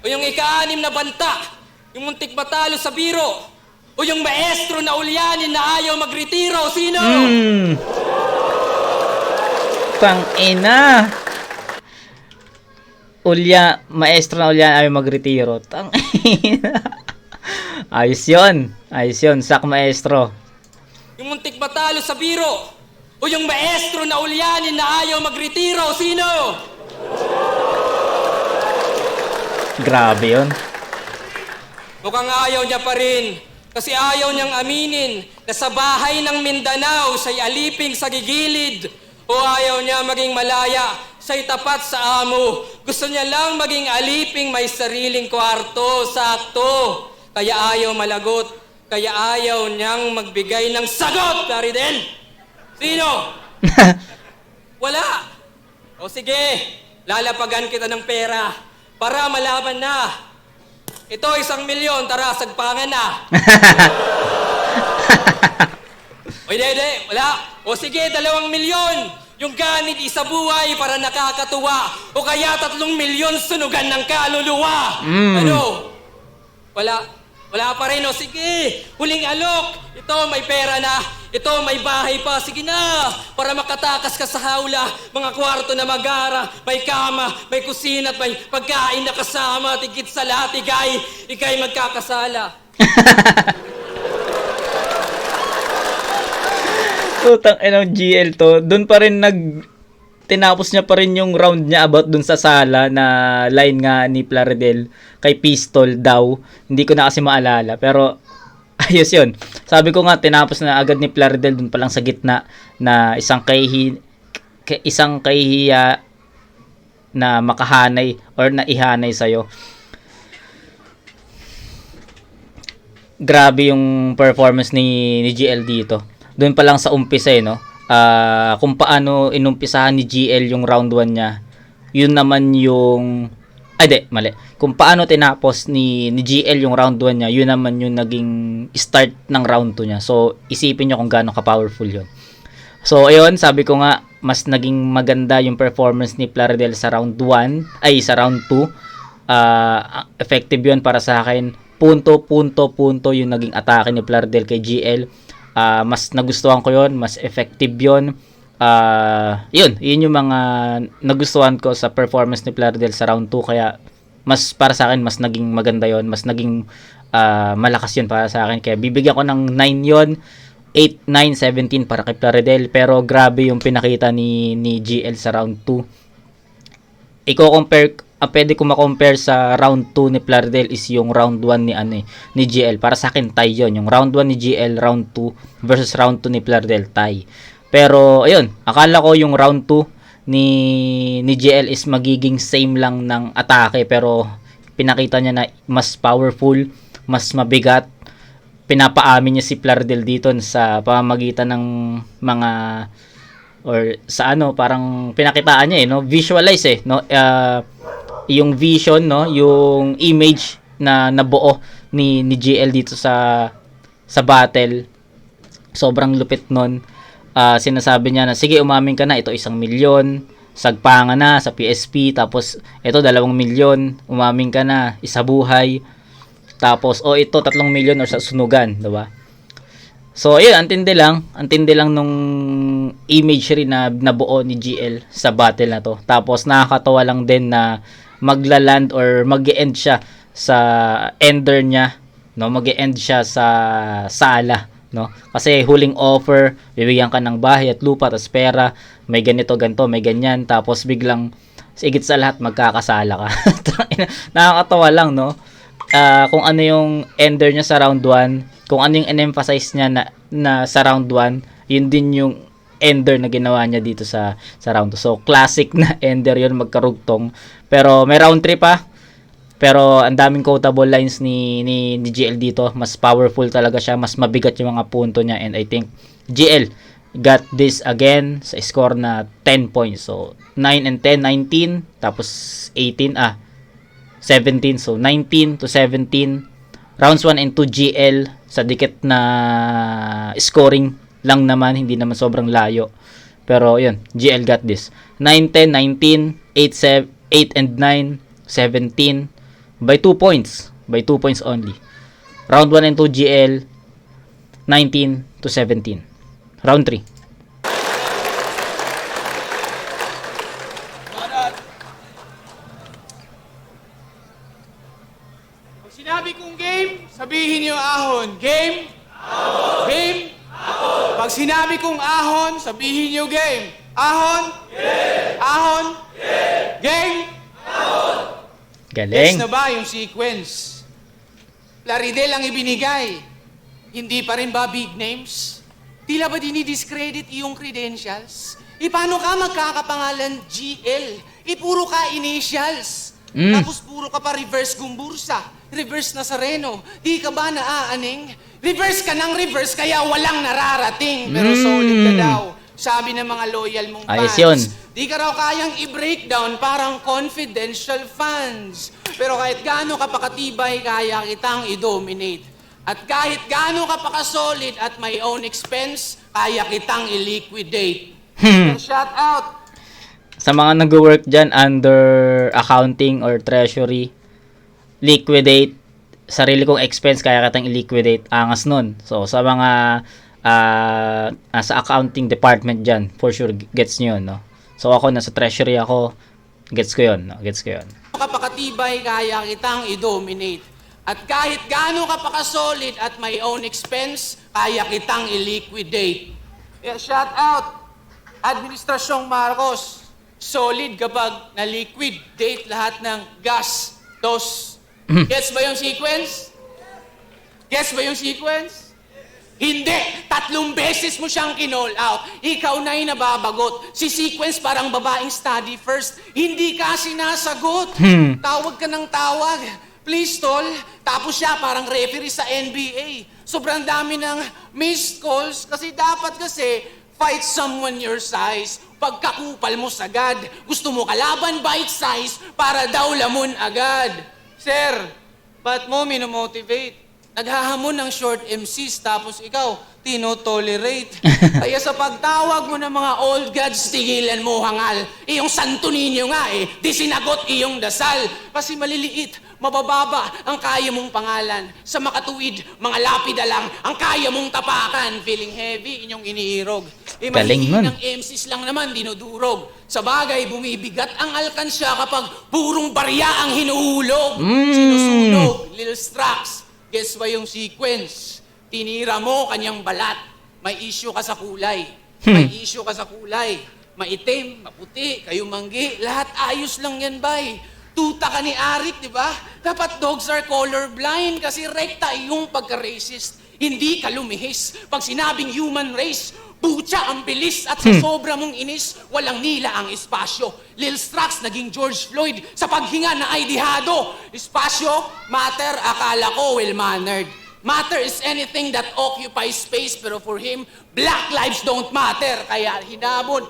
O yung ika-anim na banta? Yung muntik matalo sa biro? O yung maestro na ulyanin na ayaw magretiro? Sino? Tangina. Maestro na ulya ayaw magretiro. Tangina. Ayos yun. Ayos yun. Sak maestro. Yung muntik matalo sa biro? O yung maestro na ulyanin na ayaw magretiro? Sino? Grabe yun. Mukhang ayaw niya pa rin. Kasi ayaw niyang aminin na sa bahay ng Mindanao siya'y aliping sa gigilid. O ayaw niya maging malaya, siya'y tapat sa amo. Gusto niya lang maging aliping may sariling kwarto, sakto. Kaya ayaw malagot, kaya ayaw niyang magbigay ng sagot, Plaridel! Sino? Wala. O sige, lalapagan kita ng pera para malaman na. Ito, 1 milyon, tara, sagpangan na. O hindi, wala. O sige, 2 milyon. Yung ganit isa buhay para nakakatuwa. O kaya 3 milyon sunugan ng kaluluwa. Ano? Wala pa rin. O sige, huling alok. Ito, may pera na. Ito, may bahay pa. Sige na, para makatakas ka sa hawla. Mga kwarto na magara, may kama, may kusina at may pagkain na kasama. Tigit sa lahat, ikay magkakasala. Putang inang GL to. Doon pa rin tinapos niya pa rin yung round niya about dun sa sala na line nga ni Plaridel kay Pistol daw. Hindi ko na kasi maalala. Pero, ayos yun. Sabi ko nga, tinapos na agad ni Plaridel dun pa lang sa gitna na isang kahihiya na makahanay or naihanay sa'yo. Grabe yung performance ni GL dito. Doon pa lang sa umpisa no. Kung paano inumpisahan ni GL yung round 1 niya. Yun naman yung mali. Kung paano tinapos ni GL yung round 1 niya, yun naman yung naging start ng round 2 niya. So, isipin niyo kung gaano ka-powerful yun. So, ayun, sabi ko nga, mas naging maganda yung performance ni Plaridel sa round 2. Effective yun para sa akin. Punto yung naging atake ni Plaridel kay GL. Mas nagustuhan ko yon, mas effective yon. Yun yung mga nagustuhan ko sa performance ni Plaridel sa round 2, kaya mas para sa akin mas naging maganda yon, mas naging malakas yun para sa akin, kaya bibigyan ko ng 9 yon. 8, 9, 17 para kay Plaridel, pero grabe yung pinakita ni GL sa round 2. Pwede ko ma-compare sa round 2 ni Plaridel is yung round 1 ni GL. Para sa akin, tie yun. Yung round 1 ni GL, round 2 versus round 2 ni Plaridel, tie. Pero, ayun, akala ko yung round 2 ni GL is magiging same lang ng atake. Pero, pinakita niya na mas powerful, mas mabigat. Pinapaamin niya si Plaridel dito sa pamamagitan ng mga or sa parang pinakitaan niya no, visualize no, yung vision no, yung image na nabuo ni GL dito sa battle, sobrang lupit nun. Sinasabi niya na sige, umamin ka na, ito 1 milyon, sagpangan na sa PSP, tapos ito 2 milyon, umamin ka na, isa buhay, tapos ito 3 milyon or sa sunugan, diba? So ayun, antindi lang nung imagery na nabuo ni GL sa battle na to. Tapos nakakatawa lang din na magla-land or mag-e-end siya sa ender niya, no? Mag-e-end siya sa sala, no? Kasi huling offer, bibigyan ka ng bahay at lupa at pera, may ganito, may ganyan, tapos biglang higit sa lahat magkakasala ka. Nakakatawa lang, no? Kung ano yung ender niya sa round 1, kung ano yung in-emphasize niya na sa round 1, yun din yung ender na ginawa niya dito sa round 2. So, classic na ender yun, magkarugtong. Pero may round 3 pa. Pero ang daming quotable lines ni GL dito. Mas powerful talaga siya. Mas mabigat yung mga punto niya. And I think GL got this again sa score na 10 points. So, 9 and 10, 19. Tapos 18, 17. So, 19 to 17. Rounds 1 and 2 GL sa dikit na scoring lang naman, hindi naman sobrang layo. Pero yun, GL got this. 9, 10, 19, 8 and 9, 17 by 2 points. By 2 points only. Round 1 and 2 GL 19 to 17. Round 3. Sinabi kong game, sabihin niyo ahon. Game? Ahon. Game? Ahon. Pag sinabi kong ahon, sabihin niyo game. Ahon? Game. Ahon? Game. Game? Ahon. Galing. Yes na ba yung sequence? Plaridel ang ibinigay. Hindi pa rin ba big names? Tila ba dinidiscredit iyong credentials? Paano ka magkakapangalan GL? Puro ka initials. Tapos puro ka pa reverse Gumbursa, reverse Nazareno. Di ka ba naaaning? Reverse ka ng reverse kaya walang nararating. Pero solid ka daw. Sabi ng mga loyal mong fans. Ayos yun. Di ka raw kayang i-breakdown parang confidential fans. Pero kahit gaano ka pakatibay, kaya kitang i-dominate. At kahit gaano ka pakasolid at may own expense, kaya kitang i-liquidate. Shout out! Sa mga nag-work dyan under accounting or treasury, liquidate, sarili kong expense, kaya katang i-liquidate, angas nun. So, sa mga sa accounting department dyan, for sure, gets nyo yun, no? So, ako, nasa treasury ako, gets ko yun, no? Gets ko yun. Kapakatibay, kaya kitang i-dominate. At kahit gaano ka pakasolid at may own expense, kaya kitang i-liquidate. Yeah, shout out, Administrasyong Marcos. solid kapag na-liquid. Date lahat ng gas. Dos. Gets ba yung sequence? Gets ba yung sequence? Hindi! 3 beses mo siyang kinall out. Ikaw na'y nababagot. Si sequence parang babaeng study first. Hindi ka sinasagot. Tawag ka ng tawag. Please, tol. Tapos siya parang referee sa NBA. Sobrang dami ng missed calls kasi dapat fight someone your size. Pagkakupal mo sagad. Gusto mo kalaban bite size para daw lamon agad. Sir, ba't mo minomotivate? Naghahamon ng short MCs tapos ikaw, tino-tolerate. Kaya sa pagtawag mo ng mga old gods, tigilan mo hangal. Iyong santo ninyo nga di sinagot iyong dasal. Kasi maliliit, mabababa ang kaya mong pangalan. Sa makatuwid, mga lapida lang ang kaya mong tapakan. Feeling heavy, inyong iniirog. Galing nun. Ng MCs lang naman dinudurog. Sa bagay, bumibigat ang alkansya kapag purong barya ang hinuhulog. Sinusunog, Lil Strax. Guess ba yung sequence? Tinira mo kanyang balat. May issue ka sa kulay. May issue ka sa kulay. Maitim, maputi, kayo manggi. Lahat ayos lang yan, bay. Tuta ka ni Arik, di ba? Dapat dogs are colorblind kasi rekta yung pagka-racist. Hindi ka lumihis. Pag sinabing human race, butya ang bilis at sa sobra mong inis, walang nila ang espasyo. Lil Strax naging George Floyd sa paghinga na ay dihado. Espasyo, matter, akala ko well-mannered. Matter is anything that occupies space, pero for him, black lives don't matter. Kaya hinabol,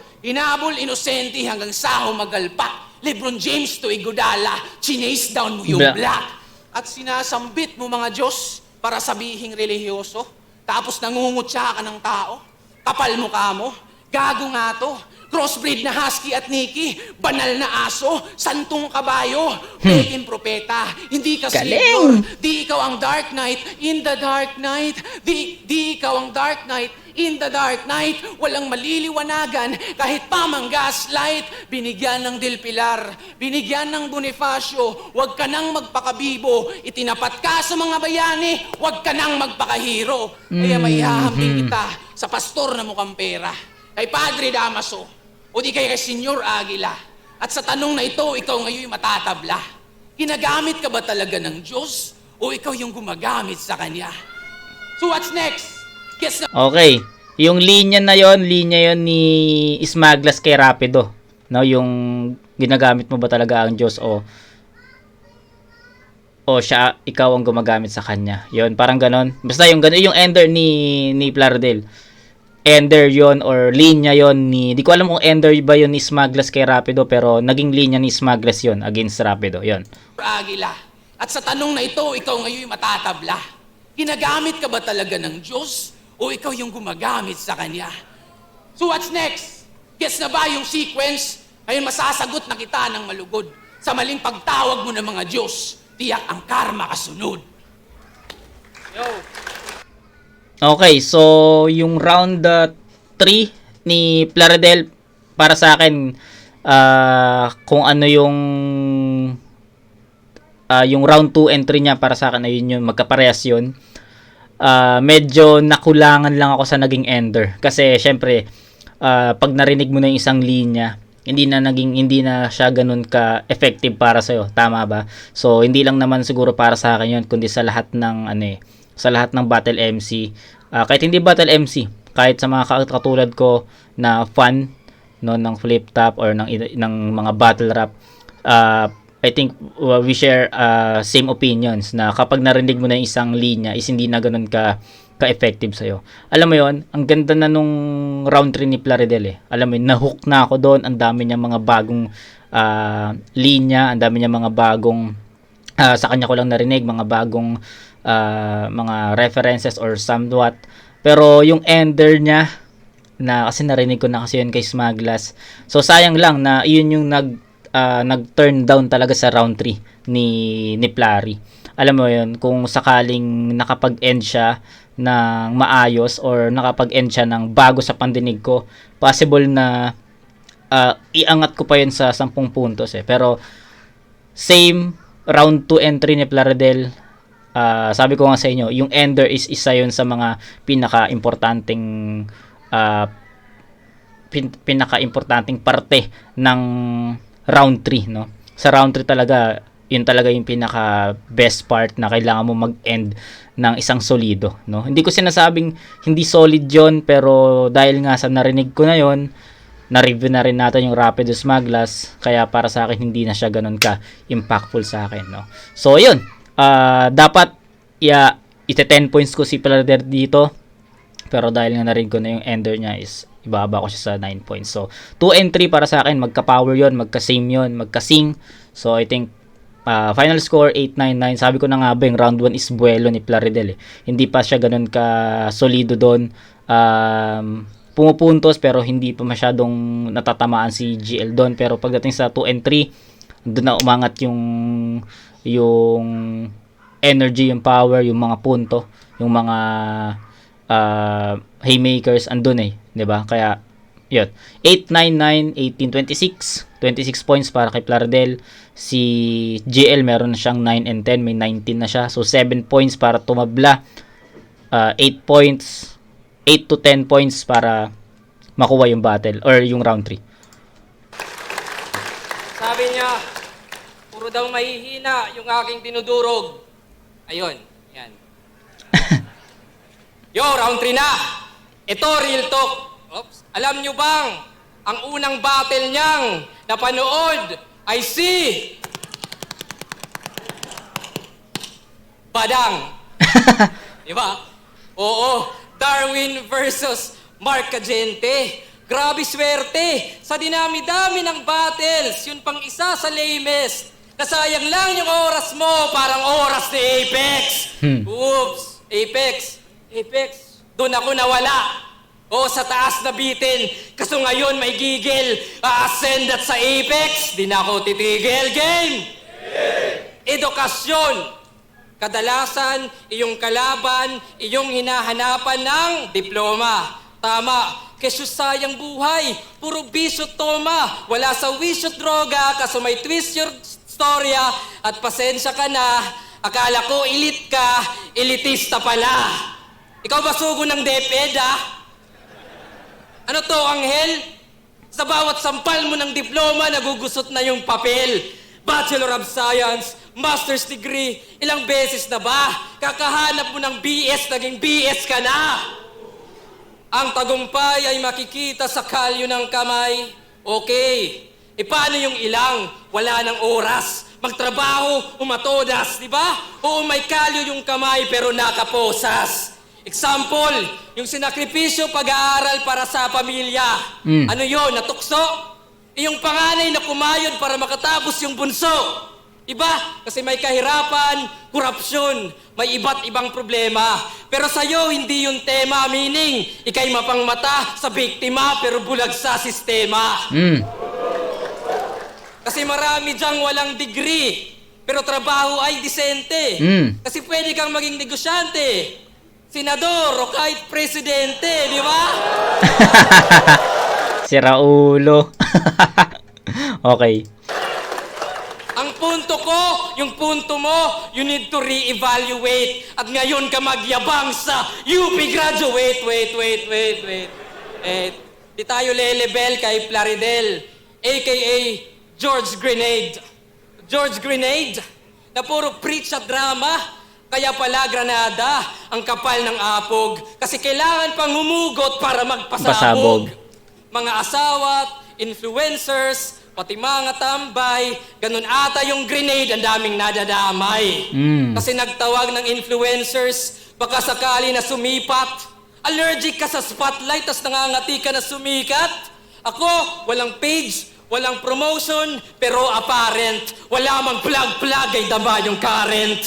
inosente hanggang saho magalpak. Lebron James to Iguodala, chinase down mo yung black. At sinasambit mo mga Diyos para sabihing relihiyoso. Tapos nangungutya ka ng tao. Kapal mukha mo, gago nga to. Crossbreed na husky at Nikki, banal na aso, santong kabayo, peking propeta. Hindi ka savior, di ikaw ang dark knight in the dark night. Di ikaw ang dark knight in the dark night. Walang maliliwanagan kahit pamang gaslight. Binigyan ng Del Pilar, binigyan ng Bonifacio. Huwag ka nang magpakabibo, itinapat ka sa mga bayani. Huwag ka nang magpakahiro. Kaya maihahambing kita sa pastor na mukhang pera, kay Padre Damaso, o di kay Senyor Aguila. At sa tanong na ito, ikaw ngayon matatabla. Ginagamit ka ba talaga ng Diyos o ikaw yung gumagamit sa Kanya? So what's next? Guess na... Okay. Yung linya yon ni Smaglas kay Rapido. No, yung ginagamit mo ba talaga ang Diyos o siya, ikaw ang gumagamit sa Kanya. Yon, parang ganon. Basta yung ganon, yung ender ni Plardel. Ender yon or linya yon ni, di ko alam kung ender ba yon ni Smaglas kay Rapido, pero naging linya ni Smaglas yon against Rapido, yon. Aguila. At sa tanong na ito, ikaw ngayon matatabla. Ginagamit ka ba talaga ng Diyos o ikaw yung gumagamit sa Kanya? So what's next? Guess na ba yung sequence? Ngayon masasagot na kita ng malugod. Sa maling pagtawag mo ng mga Diyos, tiyak ang karma kasunod. Yo! Okay, so yung round 3 ni Plaridel, para sa akin, kung ano yung round 2 entry niya, para sa akin ayun yung magkaparehas yun. Medyo nakulangan lang ako sa naging ender. Kasi syempre, pag narinig mo na yung isang linya, hindi na siya ganun ka-effective para sa'yo. Tama ba? So, hindi lang naman siguro para sa akin yun, kundi sa lahat ng sa lahat ng battle MC. Kahit hindi battle MC, kahit sa mga katulad ko na fan ng flip top or ng mga battle rap, I think we share same opinions na kapag narinig mo na yung isang linya is hindi na ganun ka-effective sa'yo. Alam mo yon, ang ganda na nung round 3 ni Plaridel Alam mo yun, nahook na ako doon. Ang dami niya mga bagong linya, ang dami niya mga bagong sa kanya ko lang narinig, mga bagong mga references or somewhat. Pero yung ender niya, na kasi narinig ko na kasi yun kay Smaglas. So sayang lang na yun yung nag-turn down talaga sa round 3 ni Plari. Alam mo yun, kung sakaling nakapag-end siya ng maayos or nakapag-end siya ng bago sa pandinig ko, possible na iangat ko pa yun sa 10 puntos Pero same round 2 entry ni Plaridel, sabi ko nga sa inyo, yung ender is isa yun sa mga pinaka-importanting pinaka-importanting parte ng round 3, no? Sa round 3 talaga, yun talaga yung pinaka best part na kailangan mo mag-end ng isang solido, no? Hindi ko sinasabing hindi solid yon, pero dahil nga sa narinig ko na yon, na-review na rin natin yung Rapidus Maglas, kaya para sa akin hindi na siya ganun ka impactful sa akin, no? So yun, dapat ite 10 points ko si Plaridel dito, pero dahil nga narinig ko na yung ender niya is ibaba ko siya sa 9 points. So 2 and 3 para sa akin, magka-power yon, magka-same yon, magka-sing. So I think final score 8-9-9. Sabi ko na nga ba yung round 1 is buwelo ni Plaridel, eh. Hindi pa siya ganun ka solido doon. Pumupuntos pero hindi pa masyadong natatamaan si GL doon. Pero pagdating sa 2 and 3, doon na umangat yung energy, yung power, yung mga punto, yung mga haymakers andun, eh, 'di ba? Kaya yun, 8-9-9, 18-26, 26 points para kay Plaridel. Si GL meron na siyang 9 and 10, may 19 na siya. So 7 points para tumabla. 8 points, 8 to 10 points para makuha yung battle or yung round 3. Sabi niya, puro daw mahihina yung aking dinudurog. Ayun, yan. Yo, round 3 na. Ito, real talk. Oops. Alam nyo bang, ang unang battle niyang napanood ay si Badang. Di ba? Oo, Darwin versus Mark Cagente. Grabe swerte. Sa dinami-dami ng battles, yun pang isa sa lamest. Nasayang lang yung oras mo, parang oras ni Apex. Oops, Apex, doon ako nawala. O sa taas na bitin, kaso ngayon may gigil. A-ascend at sa Apex, di na ako titigil. Game! Edukasyon. Kadalasan, iyong kalaban, iyong hinahanapan ng diploma. Tama. Kesyo sayang buhay, puro bisyo toma. Wala sa wisyo droga, kaso may twist your storya. At pasensya ka na, akala ko elite ka, elitista pala. Ikaw ba sugo ng DepEd, ah? Ano to, Anghel? Sa bawat sampal mo ng diploma, nagugusot na yung papel. Bachelor of Science, Master's Degree, ilang beses na ba? Kakahanap mo ng BS, naging BS ka na. Ang tagumpay ay makikita sa kalyo ng kamay. Okay. E paano yung ilang? Wala ng oras. Magtrabaho, umatodas, di ba? Oo, may kalyo yung kamay pero nakaposas. Example, yung sinakripisyo pag-aaral para sa pamilya. Ano yon? Natukso? Yung panganay na kumayod para makatapos yung bunso. Iba? Kasi may kahirapan, korupsyon, may iba't ibang problema. Pero sa'yo, hindi yung tema, meaning, ikay mapangmata sa biktima pero bulag sa sistema. Kasi marami dyang walang degree, pero trabaho ay disente. Kasi pwede kang maging negosyante, senador o kahit presidente, di ba? Si Raulo. Okay. Ang punto ko, yung punto mo, you need to re-evaluate. At ngayon ka magyabang sa UP graduate. Wait. Di tayo lelebel kay Plaridel, a.k.a. George Grenade. George Grenade, na puro preach at drama. Kaya pala Granada, ang kapal ng apog. Kasi kailangan pang humugot para magpasabog. Mga asawat, influencers, pati mga tambay, ganun ata yung grenade, ang daming nadadamay. Kasi nagtawag ng influencers, baka sakali na sumipat. Allergic ka sa spotlight, tas nangangati ka na sumikat. Ako, walang page, walang promotion, pero apparent. Wala mang plug-plug ay dama yung current.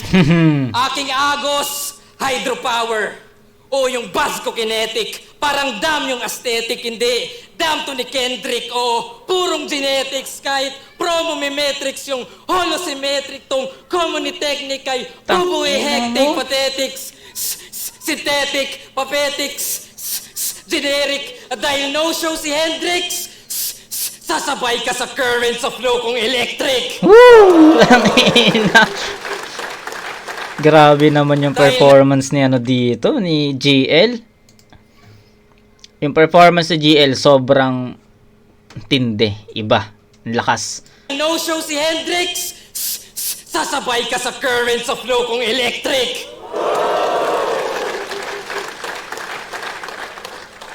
Aking agos, hydropower. O yung Vasco-kinetic, parang dam yung aesthetic, hindi. Dam to ni Kendrick, o purong genetics, kahit promo-mimetrics yung holosymmetric tong common technique ay hectic, pathetics, synthetic, papetics, generic, dahil no-show si Hendrix, sasabay ka sa current sa flow kong electric. Woo! Langina. Grabe naman yung performance ni ano dito, ni GL. Yung performance ni GL sobrang tindi, iba, ang lakas. No show si Hendrix! Sasabay ka sa currents of flow kong electric!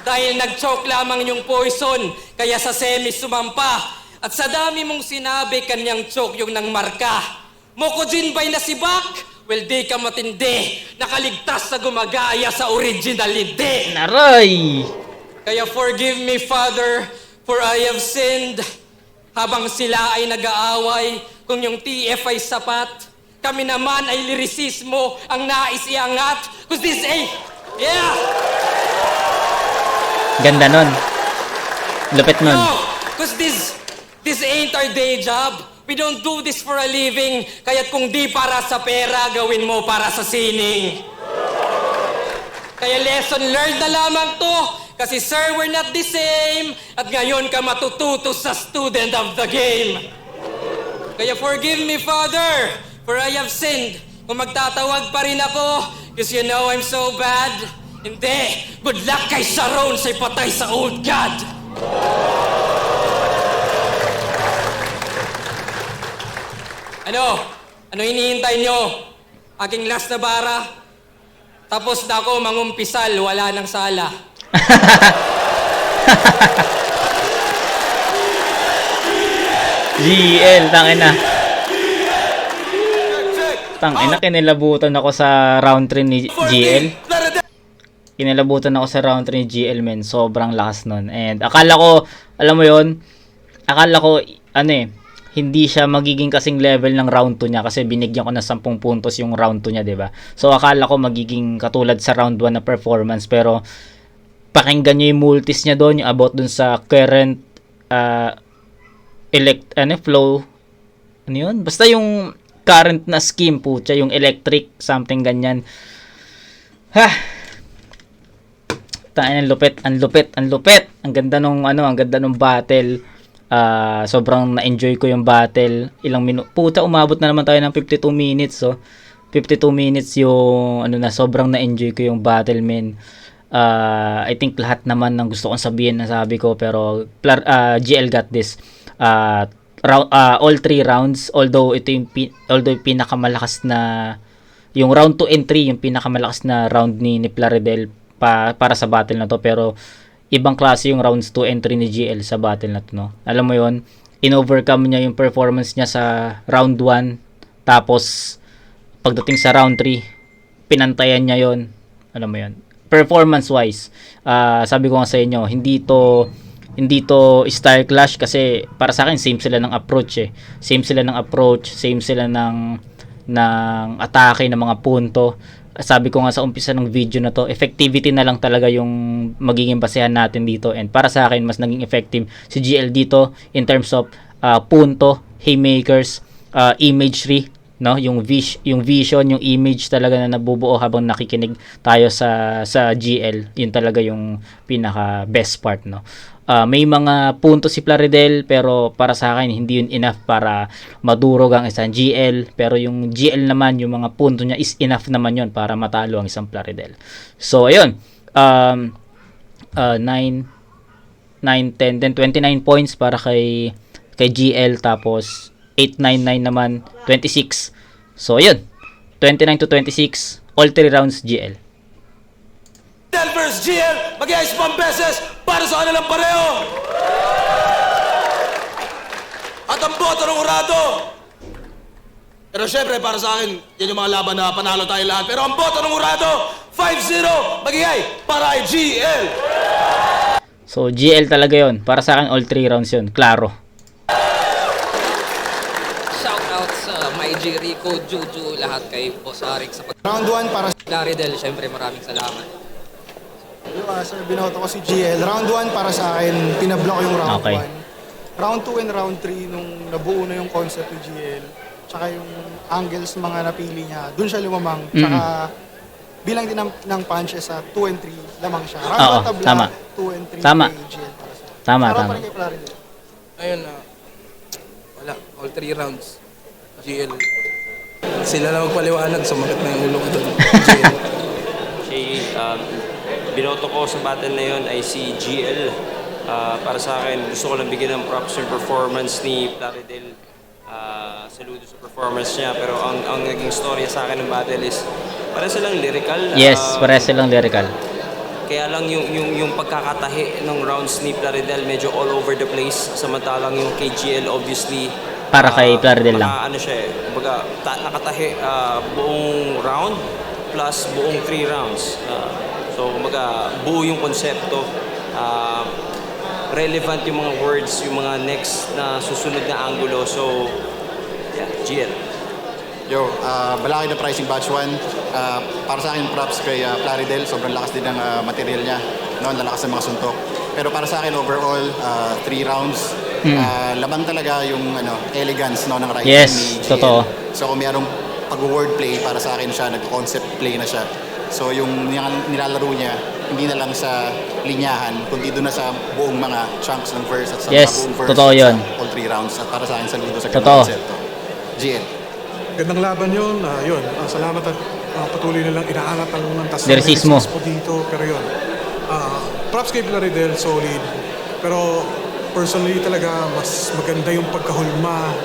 Dahil nag-choke lamang yung poison, kaya sa semi sumampa. At sa dami mong sinabi, kanyang choke yung nang marka. Mokojin ba'y nasibak? Well, di ka matindi. Nakaligtas sa gumagaya sa original hindi. Naray! Kaya forgive me, Father, for I have sinned. Habang sila ay nag-aaway, kung yung TF ay sapat, kami naman ay lirisismo ang nais iangat. Cause this ain't... Yeah! Ganda nun. Lupit nun. No! Cause this ain't our day job. We don't do this for a living. Kaya't kung di para sa pera, gawin mo para sa sining. Kaya lesson learned na lamang to. Kasi sir, we're not the same. At ngayon ka matututo sa student of the game. Kaya forgive me, Father, for I have sinned. Kung magtatawag pa rin ako, because you know I'm so bad. Hindi. Good luck kay Sharon sa'y patay sa old God. Ano? Ano hinihintay nyo? Aking last na bara? Tapos na ako mangumpisal, wala nang sala. GL, tangina. Tangina, kinilabutan ako sa round 3 ni GL. Kinilabutan ako sa round 3 ni GL, men. Sobrang lakas nun. And akala ko, alam mo yon, akala ko, hindi siya magiging kasing level ng round 2 niya kasi binigyan ko na 10 puntos yung round 2 niya, 'di ba? So akala ko magiging katulad sa round 1 na performance, pero pakinggan niyo yung multis niya doon, yung about dun sa current flow. Ano yun? Basta yung current na scheme po, yung electric something ganyan. Ha. Ang lupit. Ang ganda nung battle. Sobrang na-enjoy ko yung battle. Ilang puta, umabot na naman tayo ng 52 minutes. So 52 minutes yung sobrang na-enjoy ko yung battle, men. I think lahat naman ng gusto kong sabihin na sabi ko, pero GL got this. All 3 rounds, although yung pinakamalakas na yung round 2 and 3 yung pinakamalakas na round ni Plaridel para sa battle na to, pero ibang klase yung rounds 2 and 3 ni GL sa battle na to, no? Alam mo yon, in-overcome niya yung performance niya sa round 1, tapos pagdating sa round 3 pinantayan niya yon. Alam mo yon, performance wise, sabi ko nga sa inyo, hindi to style clash kasi para sa akin same sila ng approach. Same sila ng atake ng mga punto. Sabi ko nga sa umpisa ng video na to, effectivity na lang talaga yung magiging basehan natin dito, and para sa akin mas naging effective si GL dito in terms of punto, haymakers, imagery, no? Yung vision, yung image talaga na nabubuo habang nakikinig tayo sa GL. Yun talaga yung pinaka best part, no? May mga punto si Plaridel, pero para sa akin hindi yun enough para madurog ang isang GL, pero yung GL naman, yung mga punto niya is enough naman yun para matalo ang isang Plaridel. So ayun, 9, 10, then 29 points para kay GL, tapos 899 naman 26. So ayun, 29 to 26, all 3 rounds GL. Denver's GL, mag-iayos pang beses para sa kanilang pareho. At ang boto ng Urado. Pero syempre, para sa akin, yan yung mga laban na panalo tayo lahat. Pero ang boto ng Urado, 5-0, mag-iay para ay GL. So GL talaga yon. Para sa akin, all 3 rounds yun. Klaro. Shout out sa my G, Rico, Juju, lahat kay Boss Arik sa Round 1 para Plaridel, syempre maraming salamat. sir, binoto ko si GL. Round 1 para sa akin, pinablock yung round 1. Okay. Round 2 and round 3, nung nabuo na yung concept ni GL, tsaka yung angles mga napili niya, dun siya lumamang. Tsaka bilang din ng punches sa 2 and 3, lamang siya. Round Oo, 1 tabla, tama. 2 and 3 Tama. kay GL para sa akin. Tama. Para pa rin kay Plaridel. Ayun na. Wala. All 3 rounds. GL. Sila na magpaliwanag. Sumakit na yung ulo ko doon. GL. binoto ko sa battle na yun ay si GL. Para sa akin, gusto ko lang bigyan ng props yung performance ni Plaridel. Saludo sa performance niya, pero ang naging storya sa akin ng battle is para silang lyrical. Yes, pare silang lyrical. Kaya lang yung pagkakatahi ng rounds ni Plaridel medyo all over the place. Samantalang yung KGL obviously Para kay Plaridel lang. ano siya kumbaga nakatahi buong round plus buong 3 rounds. So kumbaga buo yung konsepto. Relevant yung mga words, yung mga next na susunod na angulo. So yeah, GL. Yo, malaki na pricing batch 1. Para sa akin, props kay Plaridel. Sobrang lakas din ng material niya. No? Lalakas ng mga suntok. Pero para sa akin, overall, 3 rounds. Labang talaga yung elegance ng writing Yes, ni GL. totoo. So kung mayroong pag-wordplay, para sa akin siya, nag-concept play na siya. So yung nilalaro niya, hindi na lang sa linyahan, kundi doon na sa buong mga chunks ng verse at sa Yes, mga buong verse totoo at yun. sa all 3 rounds. At para sa akin, saludo sa Totoo. ganung konsepto. GL. Gandang laban yun. Salamat at patuloy nilang inaangat ang Lyricismo. dito. Pero yun, props kay Plaridel, solid. Pero personally talaga, mas maganda yung pagkahulma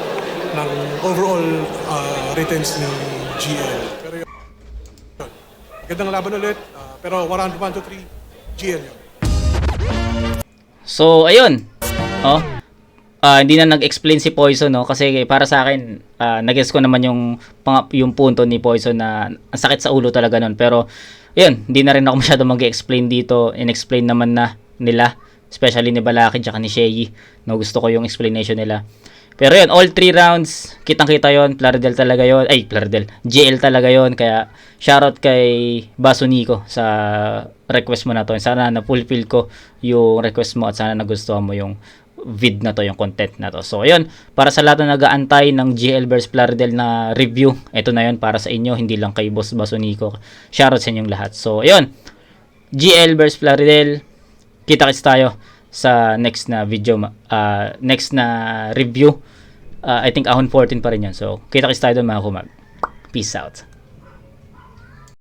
ng overall returns ni GL. Pero yun, gandang laban ulit. Pero 1, 2, 3, GL yun. So, ayun. Oh. Hindi na nag-explain si Poison, no? Kasi para sa akin, nag-guess ko naman yung punto ni Poison na ang sakit sa ulo talaga nun. Pero, ayun, hindi na rin ako masyado mag-explain dito. In-explain naman na nila. Especially ni Balaki at ni Shei. No, gusto ko yung explanation nila. Pero yun, all 3 rounds, kitang-kita yon. Plaridel talaga yon. Ay, Plaridel. GL talaga yon. Kaya, shoutout kay Baso Nico sa request mo na to. Sana na-fulfill ko yung request mo at sana nagustuhan mo yung vid na to, yung content na to. So, ayun, para sa lahat na nag-aantay ng GL vs Plaridel na review, ito na yun para sa inyo, hindi lang kay Boss Baso Nico. Shoutout sa inyong lahat. So, ayun, GL vs Plaridel, kita-kits tayo sa next na video, next na review. I think Ahon 14 pa rin yan. So, kita-kits tayo doon mga kumag. Peace out.